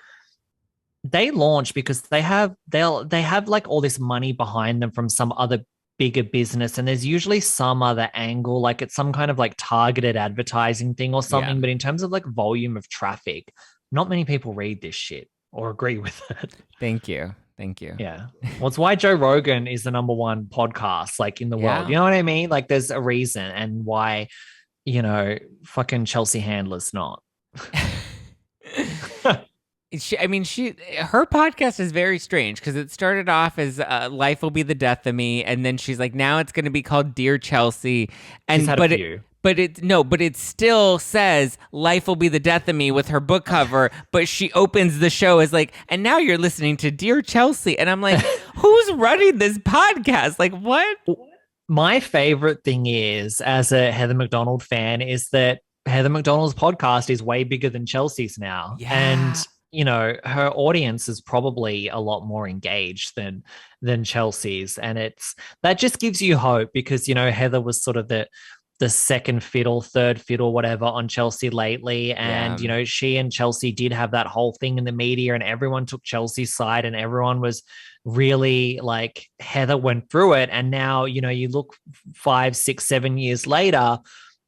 launch because they have like all this money behind them from some other bigger business, and there's usually some other angle, like it's some kind of like targeted advertising thing or something. But in terms of like volume of traffic, not many people read this shit or agree with it. Thank you. Yeah. Well, it's why Joe Rogan is the number 1 podcast like in the world. You know what I mean? Like there's a reason, and why, fucking Chelsea Handler's not. Her podcast is very strange because it started off as "Life Will Be the Death of Me," and then she's like, now it's going to be called "Dear Chelsea," and but it still says "Life Will Be the Death of Me" with her book cover, but she opens the show as like, and now you're listening to "Dear Chelsea," and I'm like, who's running this podcast? Like, what? My favorite thing is, as a Heather McDonald fan, is that Heather McDonald's podcast is way bigger than Chelsea's now, and her audience is probably a lot more engaged than Chelsea's. And that just gives you hope because, Heather was sort of the second fiddle, third fiddle, whatever on Chelsea lately. And, she and Chelsea did have that whole thing in the media and everyone took Chelsea's side and everyone was really like Heather went through it. And now, you look 5, 6, 7 years later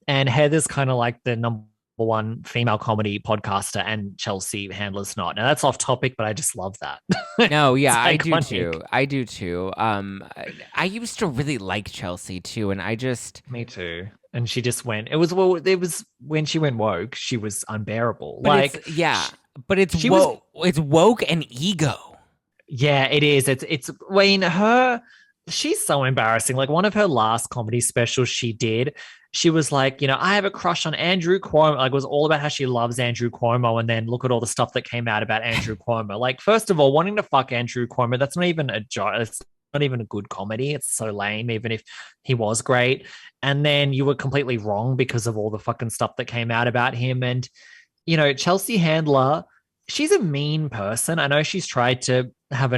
and Heather's kind of like the number 1 female comedy podcaster and Chelsea Handler's not. Now that's off topic, but I just love that. No, yeah, I do too. I used to really like Chelsea too, and me too. And she just went. It was when she went woke, she was unbearable. But it's woke and ego. Yeah, it is. She's so embarrassing. Like one of her last comedy specials she did, she was like, I have a crush on Andrew Cuomo. Like, it was all about how she loves Andrew Cuomo. And then look at all the stuff that came out about Andrew Cuomo. Like, first of all, wanting to fuck Andrew Cuomo, that's not even a joke. It's not even a good comedy. It's so lame, even if he was great. And then you were completely wrong because of all the fucking stuff that came out about him. And, Chelsea Handler, she's a mean person. I know she's tried to have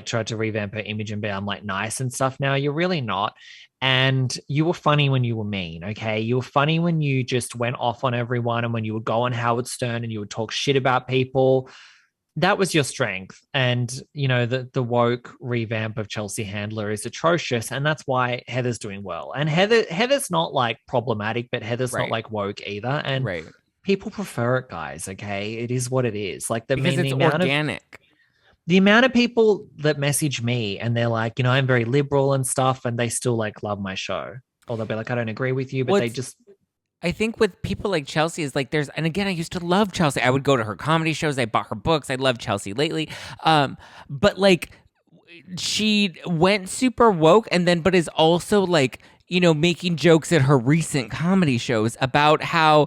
tried to revamp her image and be nice and stuff now. You're really not. And you were funny when you were mean, okay? You were funny when you just went off on everyone and when you would go on Howard Stern and you would talk shit about people. That was your strength. And, the woke revamp of Chelsea Handler is atrocious. And that's why Heather's doing well. And Heather's not like problematic, but Heather's not like woke either. And people prefer it, guys, okay? It is what it is. Like because it's organic. The amount of people that message me and they're like, I'm very liberal and stuff, and they still like love my show. Or they'll be like, I don't agree with you, but I think with people like Chelsea is like and again, I used to love Chelsea. I would go to her comedy shows. I bought her books. I love Chelsea lately. But like she went super woke but is also like, making jokes at her recent comedy shows about how,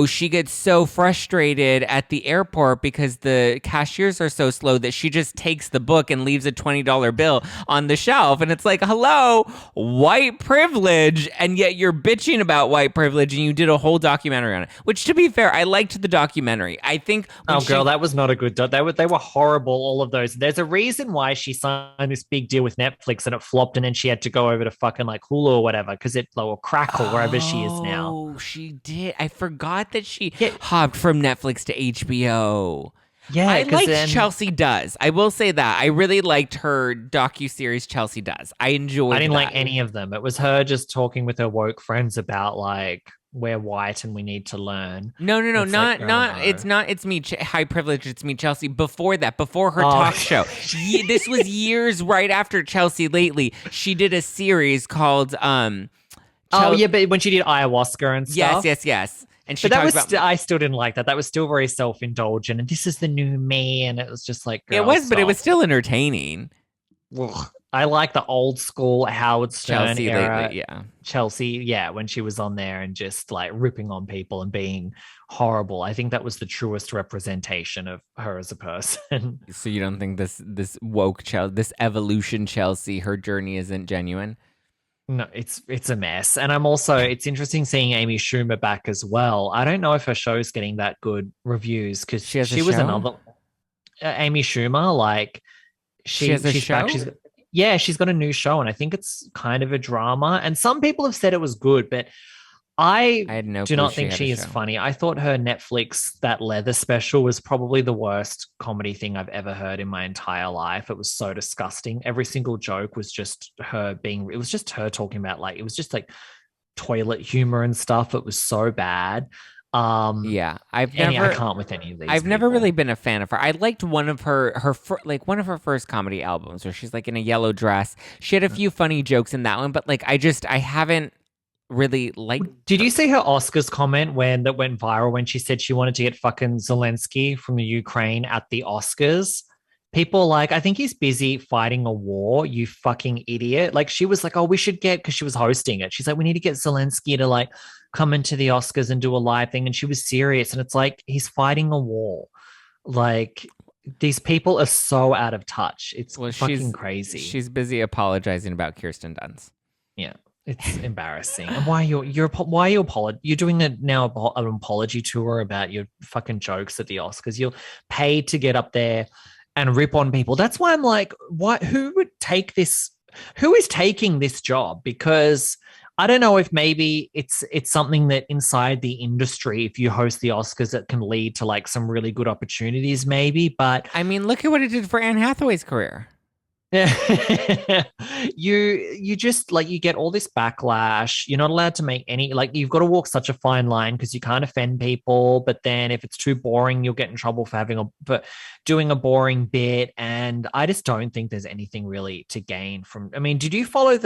she gets so frustrated at the airport because the cashiers are so slow that she just takes the book and leaves a $20 bill on the shelf. And it's like, hello, white privilege. And yet you're bitching about white privilege and you did a whole documentary on it, which to be fair, I liked the documentary. I think. That was not a good, they were horrible. All of those. There's a reason why she signed this big deal with Netflix and it flopped. And then she had to go over to fucking like Hulu or whatever. Because or Crackle, wherever she is now. Oh, she did. I forgot that she hopped from Netflix to HBO. Yeah, I liked Chelsea Does. I will say that. I really liked her docuseries Chelsea Does. I enjoyed I didn't like any of them. It was her just talking with her woke friends about like, we're white and we need to learn. No, It's not, like, oh, not. no. It's not. It's me, high privilege. It's me, Chelsea. Before that, before her Oh. talk show, this was years right after Chelsea. Lately, she did a series called Oh yeah, but when she did ayahuasca and stuff. Yes. And she But that talked was about. I still didn't like that. That was still very self-indulgent, and this is the new me, and it was just like, It girl, was, but it was stop. still entertaining. Ugh. I like the old school Howard Stern Chelsea era. lately, yeah. Chelsea, yeah, when she was on there and just like ripping on people and being horrible. I think that was the truest representation of her as a person. So you don't think this woke Chelsea, this evolution Chelsea, her journey isn't genuine? No, it's a mess. And it's interesting seeing Amy Schumer back as well. I don't know if her show's getting that good reviews because She has a she was show? another Amy Schumer, like She has a she's back. show? She's got a new show, and I think it's kind of a drama. And some people have said it was good, but I had no do clue not she think had she a is show. funny. I thought her Netflix That Leather special was probably the worst comedy thing I've ever heard in my entire life. It was so disgusting. Every single joke was just it was just her talking about it was just like toilet humor and stuff. It was so bad. Yeah, I can't with any of these. I've never people. really been a fan of her. I liked one of one of her first comedy albums where she's like in a yellow dress. She had a few funny jokes in that one, but like I haven't really liked. Did you see her Oscars comment that went viral when she said she wanted to get fucking Zelensky from the Ukraine at the Oscars? People like, I think he's busy fighting a war, you fucking idiot. Like she was like, oh, we should get, because she was hosting it. She's like, we need to get Zelensky to like come into the Oscars and do a live thing. And she was serious. And it's like, he's fighting a war. Like these people are so out of touch. It's fucking crazy. She's busy apologizing about Kirsten Dunst. Yeah. It's embarrassing. And why are you apologizing? You're doing an apology tour about your fucking jokes at the Oscars. You're paid to get up there and rip on people. That's why I'm like, who would take this? Who is taking this job? Because I don't know if maybe it's something that inside the industry, if you host the Oscars, it can lead to like some really good opportunities, maybe. But I mean, look at what it did for Anne Hathaway's career. you just like you get all this backlash. You're not allowed to make any, like, you've got to walk such a fine line because you can't offend people, but then if it's too boring, you'll get in trouble for doing a boring bit. And I just don't think there's anything really to gain from. I mean, did you follow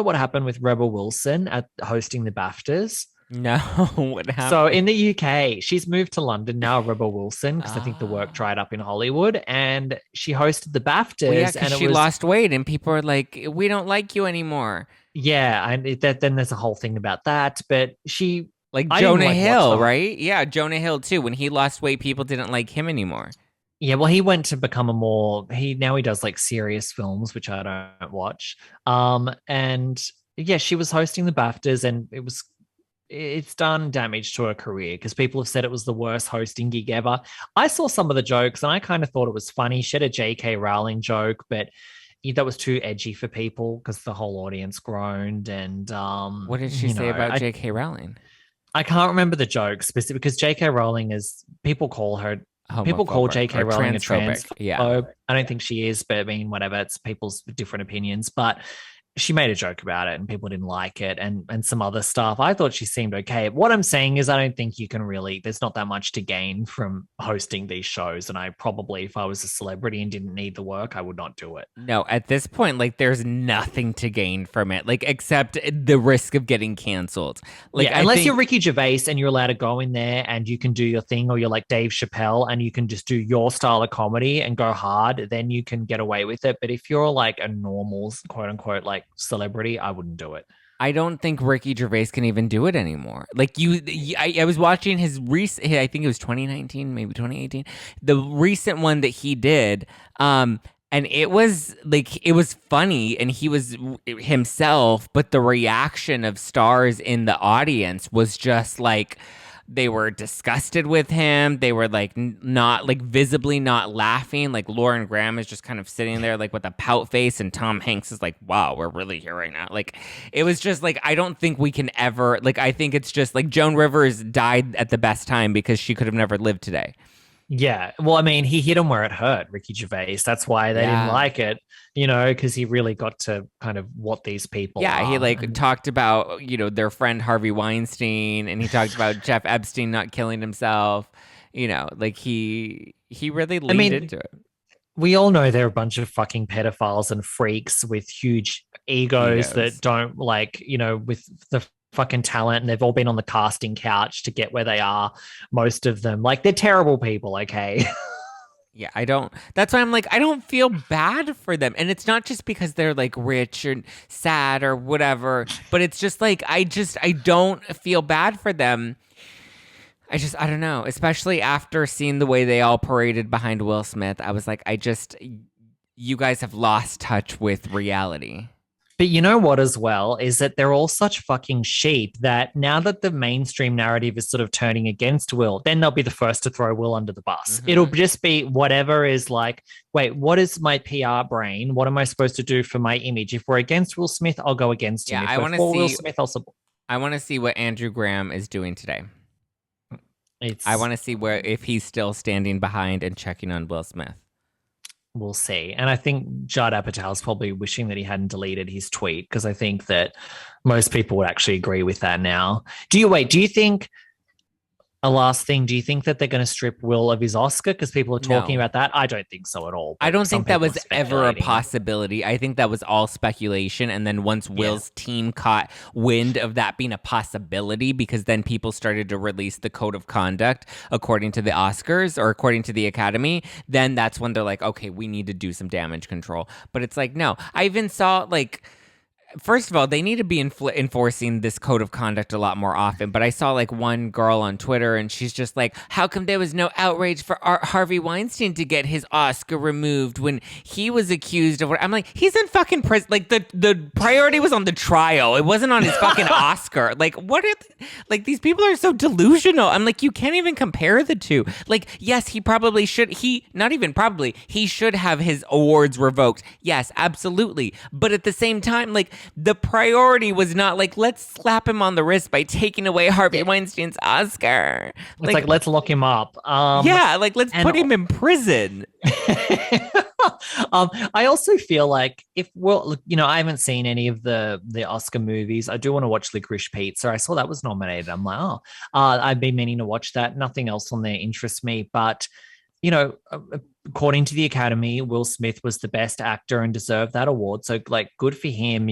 what happened with Rebel Wilson at hosting the BAFTAs? No, what happened? So in the UK, she's moved to London now, Rebel Wilson, because I think the work dried up in Hollywood, and she hosted the BAFTAs. Well, yeah, and she lost weight, and people are like, "We don't like you anymore." Yeah, and then there's a whole thing about that. But she, like Jonah Hill, right? Yeah, Jonah Hill too. When he lost weight, people didn't like him anymore. Yeah, well, he went to become he does like serious films, which I don't watch. And yeah, she was hosting the BAFTAs, and it's done damage to her career because people have said it was the worst hosting gig ever. I saw some of the jokes and I kind of thought it was funny. She had a J.K. Rowling joke, but that was too edgy for people because the whole audience groaned. And what did she say about J.K. Rowling? I can't remember the joke specific because J.K. Rowling is, people call J.K. Rowling a transphobe. Yeah. I don't think she is, but I mean, whatever. It's people's different opinions, but she made a joke about it and people didn't like it and some other stuff. I thought she seemed okay. What I'm saying is I don't think you can really, there's not that much to gain from hosting these shows. And I probably, if I was a celebrity and didn't need the work, I would not do it. No, at this point, like there's nothing to gain from it, like except the risk of getting canceled. Like unless you're Ricky Gervais and you're allowed to go in there and you can do your thing, or you're like Dave Chappelle and you can just do your style of comedy and go hard, then you can get away with it. But if you're like a normal, quote unquote, like celebrity, I wouldn't do it. I don't think Ricky Gervais can even do it anymore. Like I was watching his recent, I think it was 2019, maybe 2018, the recent one that he did. And it was funny and he was himself, but the reaction of stars in the audience was just like, they were disgusted with him. They were like not like visibly not laughing. Like Lauren Graham is just kind of sitting there like with a pout face, and Tom Hanks is like, wow, we're really here right now. Like it was just like, I don't think we can ever, like, I think it's just like Joan Rivers died at the best time because she could have never lived today. Yeah. Well, I mean, he hit him where it hurt, Ricky Gervais. That's why they didn't Yeah. like it, because he really got to kind of what these people Yeah, he are. like talked about, their friend Harvey Weinstein, and he talked about Jeff Epstein not killing himself. Like he really I leaned mean, into it. we all know they're a bunch of fucking pedophiles and freaks with huge egos that don't with the fucking talent, and they've all been on the casting couch to get where they are. Most of them, like, they're terrible people. Okay. Yeah, that's why I'm like, I don't feel bad for them. And it's not just because they're like rich or sad or whatever, but it's just like, I don't feel bad for them. I don't know, especially after seeing the way they all paraded behind Will Smith. I was like, you guys have lost touch with reality. But you know what, as well, is that they're all such fucking sheep that now that the mainstream narrative is sort of turning against Will, then they'll be the first to throw Will under the bus. Mm-hmm. It'll just be whatever is like, wait, what is my PR brain? What am I supposed to do for my image? If we're against Will Smith, I'll go against him. Yeah, If we're for Will Smith, I'll support. I want to see what Andrew Graham is doing today. I want to see if he's still standing behind and checking on Will Smith. We'll see. And I think Judd Apatow's probably wishing that he hadn't deleted his tweet, because I think that most people would actually agree with that now. Do you think, a last thing, do you think that they're going to strip Will of his Oscar? Because people are talking about that. I don't think so at all. I don't think that was ever a possibility. I think that was all speculation. And then once Will's team caught wind of that being a possibility, because then people started to release the code of conduct according to the Oscars or according to the Academy, then that's when they're like, okay, we need to do some damage control. But it's like, no. I even saw first of all, they need to be enforcing this code of conduct a lot more often. But I saw one girl on Twitter, and she's just like, how come there was no outrage for Harvey Weinstein to get his Oscar removed when he was accused of what? I'm like, he's in fucking prison. The priority was on the trial. It wasn't on his fucking Oscar. What are these people are so delusional. I'm like, you can't even compare the two. Yes, he probably should. Not even probably, he should have his awards revoked. Yes, absolutely. But at the same time, the priority was not let's slap him on the wrist by taking away Harvey Weinstein's Oscar. It's let's lock him up. Let's put him in prison. I also feel like I haven't seen any of the Oscar movies. I do want to watch Licorice Pizza. I saw that was nominated. I'm like, I've been meaning to watch that. Nothing else on there interests me, but according to the Academy, Will Smith was the best actor and deserved that award. So good for him.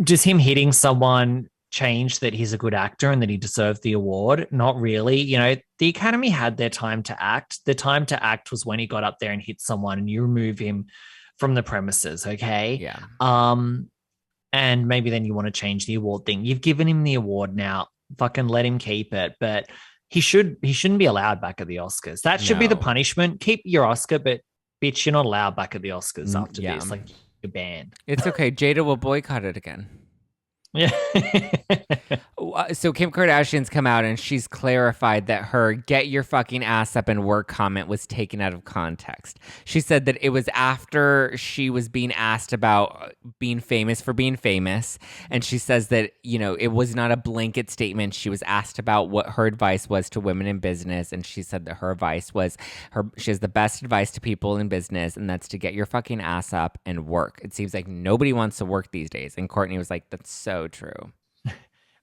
Does him hitting someone change that he's a good actor and that he deserved the award? Not really. The Academy had their time to act. The time to act was when he got up there and hit someone and you remove him from the premises. Okay. Yeah. And maybe then you want to change the award thing. You've given him the award now. Fucking let him keep it. But he shouldn't be allowed back at the Oscars. That should be the punishment. Keep your Oscar, but bitch, you're not allowed back at the Oscars after this. You're banned. It's okay. Jada will boycott it again. Yeah. So Kim Kardashian's come out and she's clarified that her "get your fucking ass up and work" comment was taken out of context. She said that it was after she was being asked about being famous for being famous. And she says that, it was not a blanket statement. She was asked about what her advice was to women in business. And she said that her advice was she has the best advice to people in business, and that's to get your fucking ass up and work. It seems like nobody wants to work these days. And Courtney was like, that's so true.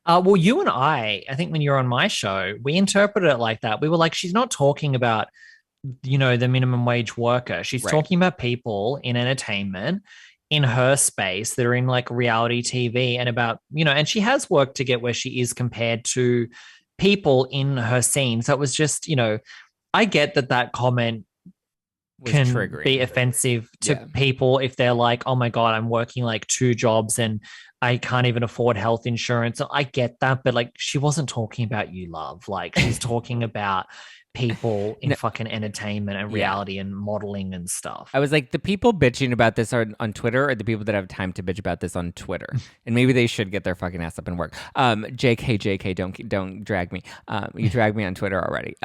Well, you and I think when you're on my show, we interpreted it like that. We were like, she's not talking about, the minimum wage worker. She's talking about people in entertainment in her space that are in reality TV and about, and she has worked to get where she is compared to people in her scene. So it was just, I get that comment can triggering. Be offensive to people if they're like, oh my God, I'm working 2 jobs and I can't even afford health insurance. So I get that, but she wasn't talking about you, love. She's talking about people in fucking entertainment and reality and modeling and stuff. I was like, the people bitching about this are on Twitter, or the people that have time to bitch about this on Twitter? And maybe they should get their fucking ass up and work. JK, don't drag me. You dragged me on Twitter already.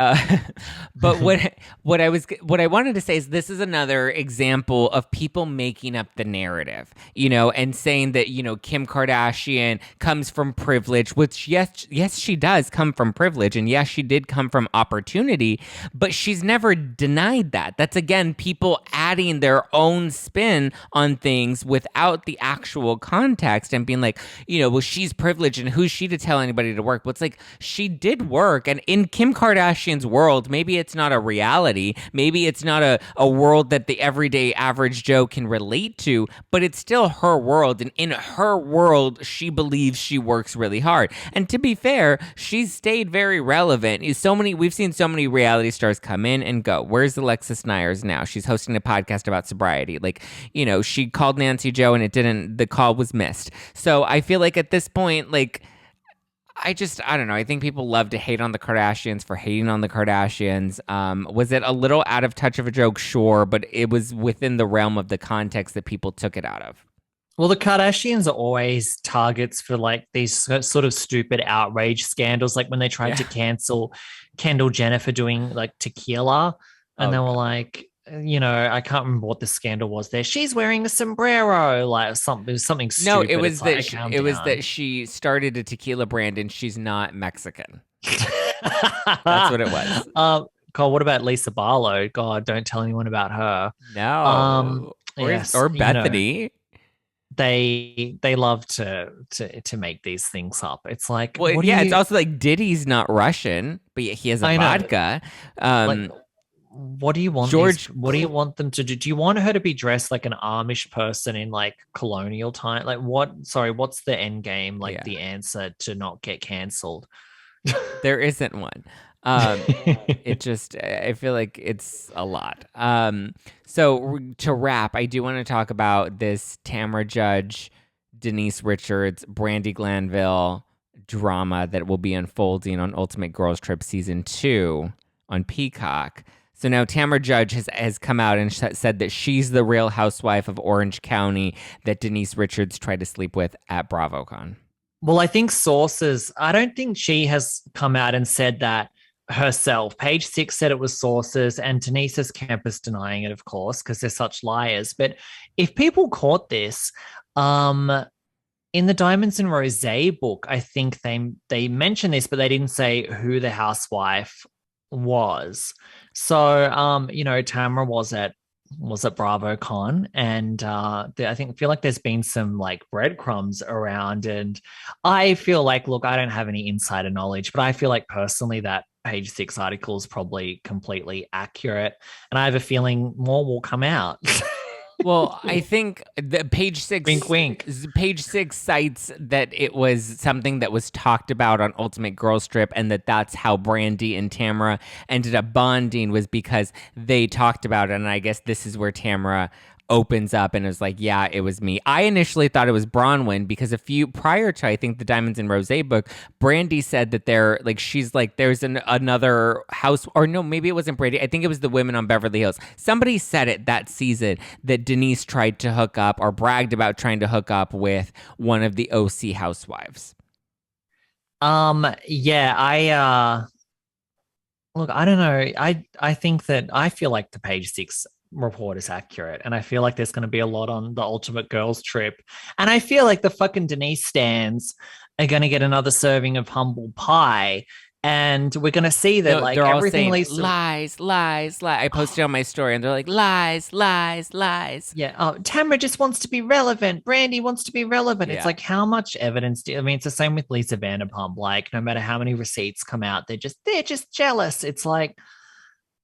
But what I wanted to say is this is another example of people making up the narrative, and saying that, Kim Kardashian comes from privilege, which yes, she does come from privilege. And yes, she did come from opportunity. community, but she's never denied that. That's again people adding their own spin on things without the actual context and being like, well, she's privileged and who's she to tell anybody to work? But it's like she did work, and in Kim Kardashian's world, maybe it's not a reality, maybe it's not a world that the everyday average Joe can relate to, but it's still her world, and in her world, she believes she works really hard. And to be fair, she's stayed very relevant. We've seen so many reality stars come in and go. Where's Alexis Nyers now? She's hosting a podcast about sobriety. Like, she called Nancy Joe and the call was missed. So I feel like at this point, like, I don't know. I think people love to hate on the Kardashians for hating on the Kardashians. Was it a little out of touch of a joke? Sure, but it was within the realm of the context that people took it out of. Well, the Kardashians are always targets for like these sort of stupid outrage scandals, like when they tried to cancel Kendall Jenner for doing like tequila, and they were like, I can't remember what the scandal was there. She's wearing a sombrero, like something stupid. No, it was that she started a tequila brand and she's not Mexican. That's what it was. God, what about Lisa Barlow? God, don't tell anyone about her. No. Or Bethany. They love to make these things up. It's like, it's also like Diddy's not Russian, but yet he has a vodka. What do you want? What do you want them to do? Do you want her to be dressed like an Amish person in like colonial time? Like what's the end game? Like the answer to not get canceled? There isn't one. I feel like it's a lot. So to wrap, I do want to talk about this Tamra Judge, Denise Richards, Brandi Glanville drama that will be unfolding on Ultimate Girls Trip Season 2 on Peacock. So now Tamra Judge has come out and said that she's the real housewife of Orange County that Denise Richards tried to sleep with at BravoCon. Well, I think sources, I don't think she has come out and said that herself. Page 6 said it was sources, and Denise's campus denying it, of course, because they're such liars. But if people caught this, in the Diamonds and Rosé book, I think they mentioned this, but they didn't say who the housewife was. So, Tamra was at BravoCon, and I feel like there's been some like breadcrumbs around, and I feel like, look, I don't have any insider knowledge, but I feel like personally that Page 6 article is probably completely accurate, and I have a feeling more will come out. Well, I think the Page 6 wink, wink. Page 6 cites that it was something that was talked about on Ultimate Girls Trip, and that's how Brandi and Tamra ended up bonding, was because they talked about it. And I guess this is where Tamra opens up and is like, yeah, it was me. I initially thought it was Bronwyn because prior to, I think, the Diamonds and Rosé book, Brandi said that there's another house, or no, maybe it wasn't Brandi. I think it was the women on Beverly Hills. Somebody said it that season that Denise tried to hook up or bragged about trying to hook up with one of the OC housewives. Look, I don't know. I think that I feel like the Page 6 report is accurate, and I feel like there's going to be a lot on the Ultimate Girls Trip, and I feel like the fucking Denise stans are going to get another serving of humble pie, and we're going to see that like they're everything all saying, lies. I posted on my story and they're like, lies. Yeah. Oh, Tamra just wants to be relevant. Brandi wants to be relevant. Yeah. It's like, how much evidence it's the same with Lisa Vanderpump. Like, no matter how many receipts come out, they're just jealous. It's like,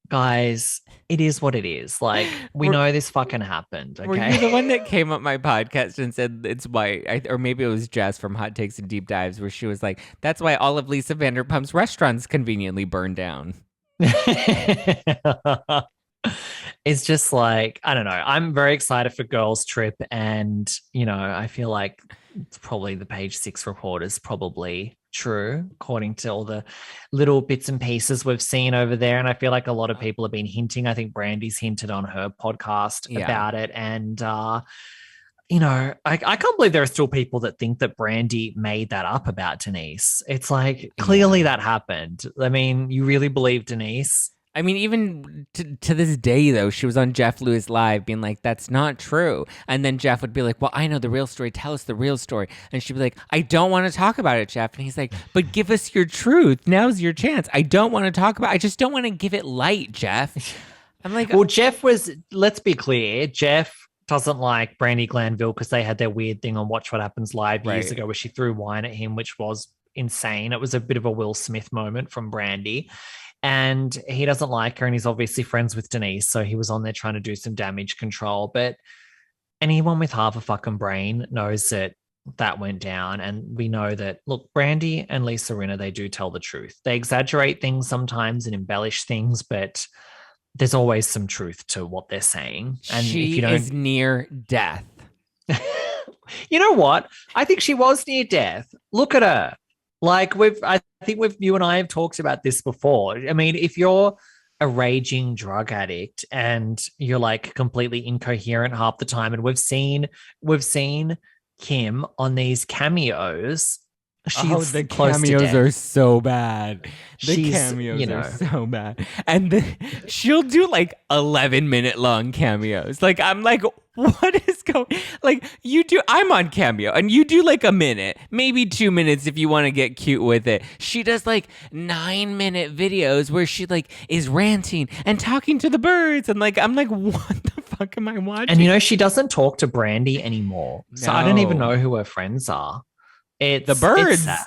guys, it is what it is. Like, we know this fucking happened. Okay. Were you the one that came up my podcast and said it's why, or maybe it was Jess from Hot Takes and Deep Dives, where she was like, that's why all of Lisa Vanderpump's restaurants conveniently burned down. It's just like, I don't know. I'm very excited for Girls Trip, and I feel like it's probably the Page 6 report is probably true, according to all the little bits and pieces we've seen over there. And I feel like a lot of people have been hinting. I think Brandi's hinted on her podcast about it. And, I can't believe there are still people that think that Brandi made that up about Denise. It's like, clearly that happened. I mean, you really believe Denise? I mean, even to this day, though, she was on Jeff Lewis Live being like, that's not true. And then Jeff would be like, well, I know the real story. Tell us the real story. And she'd be like, I don't want to talk about it, Jeff. And he's like, but give us your truth. Now's your chance. I don't want to talk about it. I just don't want to give it light, Jeff. I'm like, well, let's be clear, Jeff doesn't like Brandi Glanville because they had their weird thing on Watch What Happens Live years ago where she threw wine at him, which was insane. It was a bit of a Will Smith moment from Brandi. And he doesn't like her, and he's obviously friends with Denise, so he was on there trying to do some damage control. But anyone with half a fucking brain knows that went down, and we know that, look, Brandi and Lisa Rinna, they do tell the truth. They exaggerate things sometimes and embellish things, but there's always some truth to what they're saying. And she is near death. You know what? I think she was near death. Look at her. Like I think you and I have talked about this before. I mean, if you're a raging drug addict and you're like completely incoherent half the time, and we've seen Kim on these cameos. The cameos are so bad. Cameos are so bad. And she'll do like 11-minute long cameos. Like, I'm like, what is going, like, I'm on Cameo and you do like a minute, maybe 2 minutes if you want to get cute with it. She does like 9-minute videos where she like is ranting and talking to the birds. And like, I'm like, what the fuck am I watching? And she doesn't talk to Brandi anymore. No. So I don't even know who her friends are. It's the birds. It's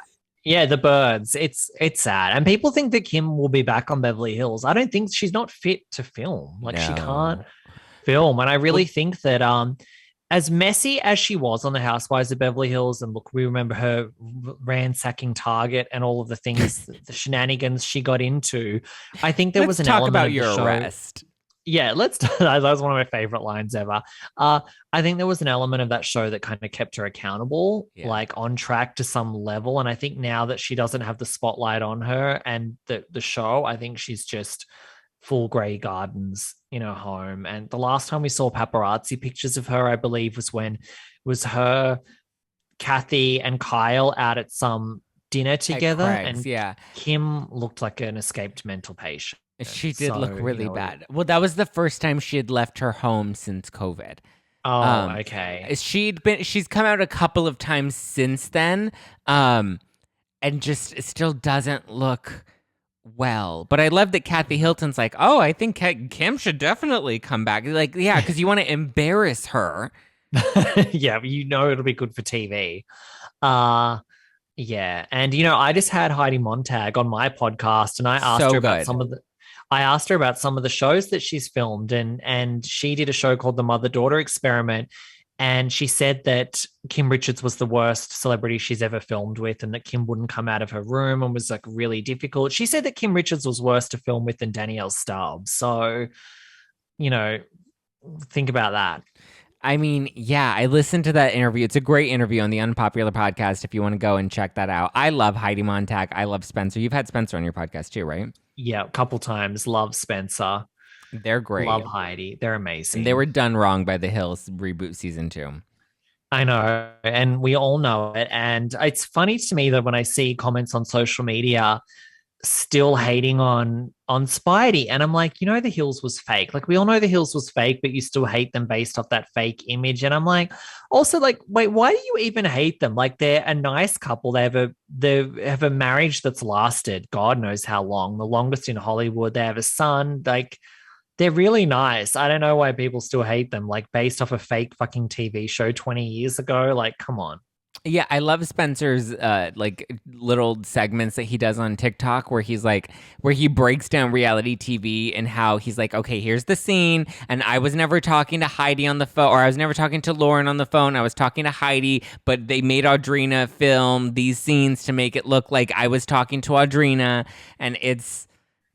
yeah, the birds. It's sad. And people think that Kim will be back on Beverly Hills. I don't think she's not fit to film. Like, she can't film. And I really think that as messy as she was on the Housewives of Beverly Hills, and look, we remember her ransacking Target and all of the things, the shenanigans she got into. I think there was an element about your arrest. Yeah, that was one of my favorite lines ever. I think there was an element of that show that kind of kept her accountable, like on track to some level. And I think now that she doesn't have the spotlight on her and the show, I think she's just full Grey Gardens in her home. And the last time we saw paparazzi pictures of her, I believe, was her, Kathy, and Kyle out at some dinner together. And Kim looked like an escaped mental patient. She did look really bad. Well, that was the first time she had left her home since COVID. Oh, okay. She's come out a couple of times since then, and just still doesn't look well. But I love that Kathy Hilton's like, oh, I think Kim should definitely come back. Like, yeah, because you want to embarrass her. Yeah, it'll be good for TV. Yeah, and I just had Heidi Montag on my podcast, and I asked her about some of the shows that she's filmed, and she did a show called The Mother-Daughter Experiment, and she said that Kim Richards was the worst celebrity she's ever filmed with, and that Kim wouldn't come out of her room and was like really difficult. She said that Kim Richards was worse to film with than Danielle Staub. So, think about that. I mean, yeah, I listened to that interview. It's a great interview on the Unpopular Podcast if you want to go and check that out. I love Heidi Montag. I love Spencer. You've had Spencer on your podcast too, right? Yeah, a couple times. Love Spencer. They're great. Love Heidi. They're amazing. And they were done wrong by The Hills reboot season 2. I know, and we all know it. And it's funny to me that when I see comments on social media still hating on Spidey, and I'm like, The Hills was fake. Like, we all know The Hills was fake, but you still hate them based off that fake image. And I'm like, also, like, wait, why do you even hate them? Like, they're a nice couple. They have a marriage that's lasted God knows how long, the longest in Hollywood. They have a son. Like, they're really nice. I don't know why people still hate them, like, based off a fake fucking TV show 20 years ago. Like, come on. Yeah, I love Spencer's like little segments that he does on TikTok where he breaks down reality TV and how he's like, okay, here's the scene, and I was never talking to Heidi on the phone, or I was never talking to Lauren on the phone. I was talking to Heidi, but they made Audrina film these scenes to make it look like I was talking to Audrina, and it's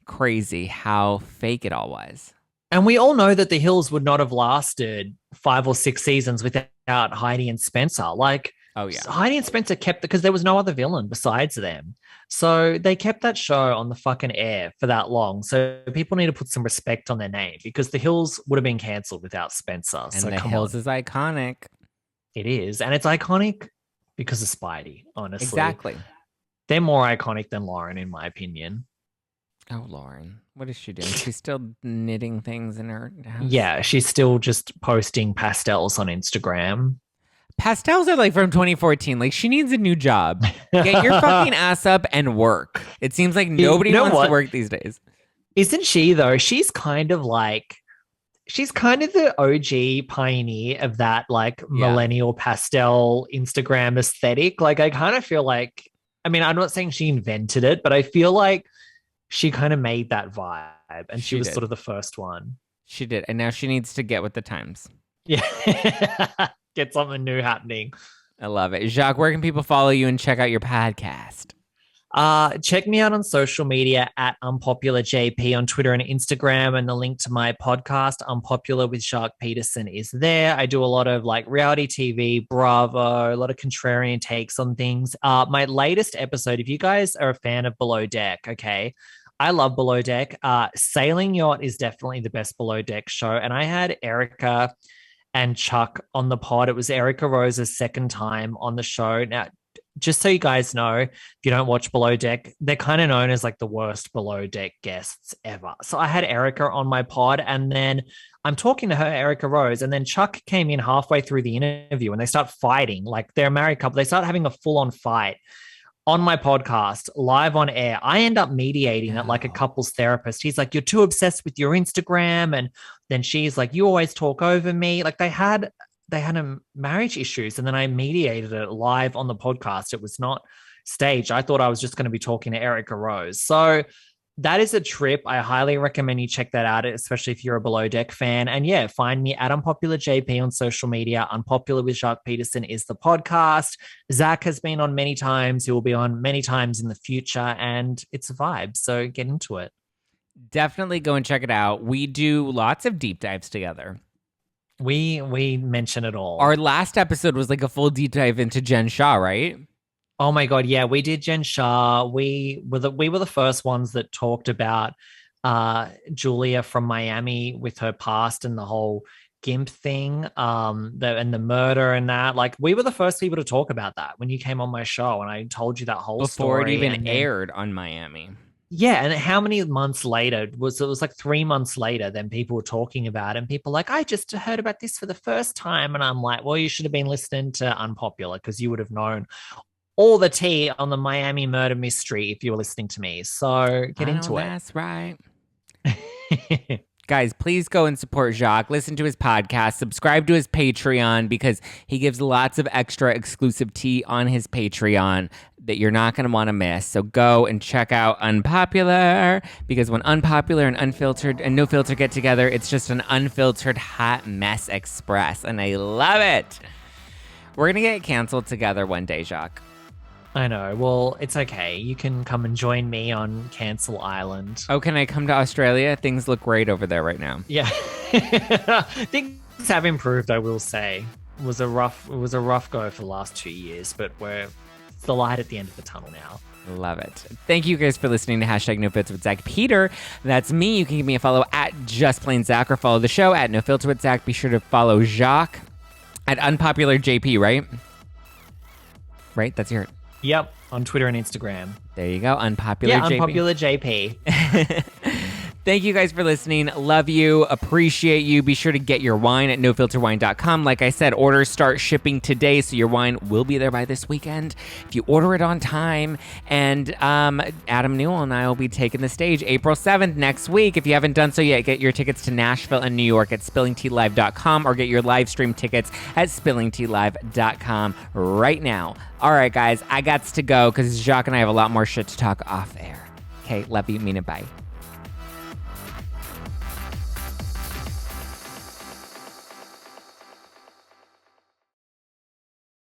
crazy how fake it all was. And we all know that The Hills would not have lasted 5 or 6 seasons without Heidi and Spencer. Like, oh yeah, Heidi and Spencer because there was no other villain besides them. So they kept that show on the fucking air for that long. So people need to put some respect on their name, because The Hills would have been cancelled without Spencer. And The Hills is iconic. It is. And it's iconic because of Spidey, honestly. Exactly. They're more iconic than Lauren, in my opinion. Oh, Lauren. What is she doing? She's still knitting things in her house? Yeah, she's still just posting pastels on Instagram. Pastels are like from 2014. Like, she needs a new job. Get your fucking ass up and work. It seems like nobody wants to work these days. Isn't she, though? She's kind of the OG pioneer of that, like, millennial pastel Instagram aesthetic. Like, I kind of feel like, I mean, I'm not saying she invented it, but I feel like she kind of made that vibe. And she was sort of the first one. She did. And now she needs to get with the times. Yeah. Get something new happening. I love it. Jacques, where can people follow you and check out your podcast? Check me out on social media at Unpopular JP on Twitter and Instagram, and the link to my podcast, Unpopular with Jacques Peterson, is there. I do a lot of like reality TV, Bravo, a lot of contrarian takes on things. My latest episode, if you guys are a fan of Below Deck, okay, I love Below Deck. Sailing Yacht is definitely the best Below Deck show, and I had Erica and Chuck on the pod. It was Erica Rose's second time on the show. Now, just so you guys know, if you don't watch Below Deck, they're kind of known as like the worst Below Deck guests ever. So I had Erica on my pod, and then I'm talking to her, Erica Rose, and then Chuck came in halfway through the interview and they start fighting. Like, they're a married couple. They start having a full-on fight on my podcast, live on air. I end up mediating it like a couples therapist. He's like, you're too obsessed with your Instagram. And then she's like, you always talk over me. Like, they had a marriage issues, and then I mediated it live on the podcast. It was not staged. I thought I was just going to be talking to Erica Rose. So that is a trip. I highly recommend you check that out, especially if you're a Below Deck fan. And yeah, find me at Unpopular JP on social media. Unpopular with Jacques Peterson is the podcast. Zach has been on many times. He will be on many times in the future, and it's a vibe. So get into it. Definitely go and check it out. We do lots of deep dives together. We mention it all. Our last episode was like a full deep dive into Jen Shah, right? Oh my God, yeah, we did Jen Shah. We were the first ones that talked about Julia from Miami with her past and the whole GIMP thing, and the murder and that. Like, we were the first people to talk about that when you came on my show, and I told you that whole story. Before it even aired on Miami. Yeah, and how many months later it was like 3 months later, then people were talking about it, and people like, I just heard about this for the first time. And I'm like, well, you should have been listening to Unpopular, because you would have known all the tea on the Miami murder mystery if you were listening to me. So get into it. That's right. Guys, please go and support Jacques. Listen to his podcast. Subscribe to his Patreon, because he gives lots of extra exclusive tea on his Patreon that you're not going to want to miss. So go and check out Unpopular, because when Unpopular and Unfiltered and No Filter get together, it's just an unfiltered hot mess express. And I love it. We're going to get canceled together one day, Jacques. I know. Well, it's okay. You can come and join me on Cancel Island. Oh, can I come to Australia? Things look great over there right now. Yeah. Things have improved, I will say. It was a rough go for the last 2 years, but it's the light at the end of the tunnel now. Love it. Thank you guys for listening to #NoFilter with Zack Peter. That's me. You can give me a follow at Just Plain Zack, or follow the show at No Filter with Zack. Be sure to follow Jacques at Unpopular JP, right? Right? That's your... Yep, on Twitter and Instagram. There you go, Unpopular JP. Yeah, Unpopular JP. Thank you guys for listening. Love you. Appreciate you. Be sure to get your wine at nofilterwine.com. Like I said, orders start shipping today, so your wine will be there by this weekend if you order it on time. And Adam Newell and I will be taking the stage April 7th next week. If you haven't done so yet, get your tickets to Nashville and New York at spillingtealive.com, or get your live stream tickets at spillingtealive.com right now. All right, guys, I got to go because Jacques and I have a lot more shit to talk off air. Okay, love you. Mean it. Bye.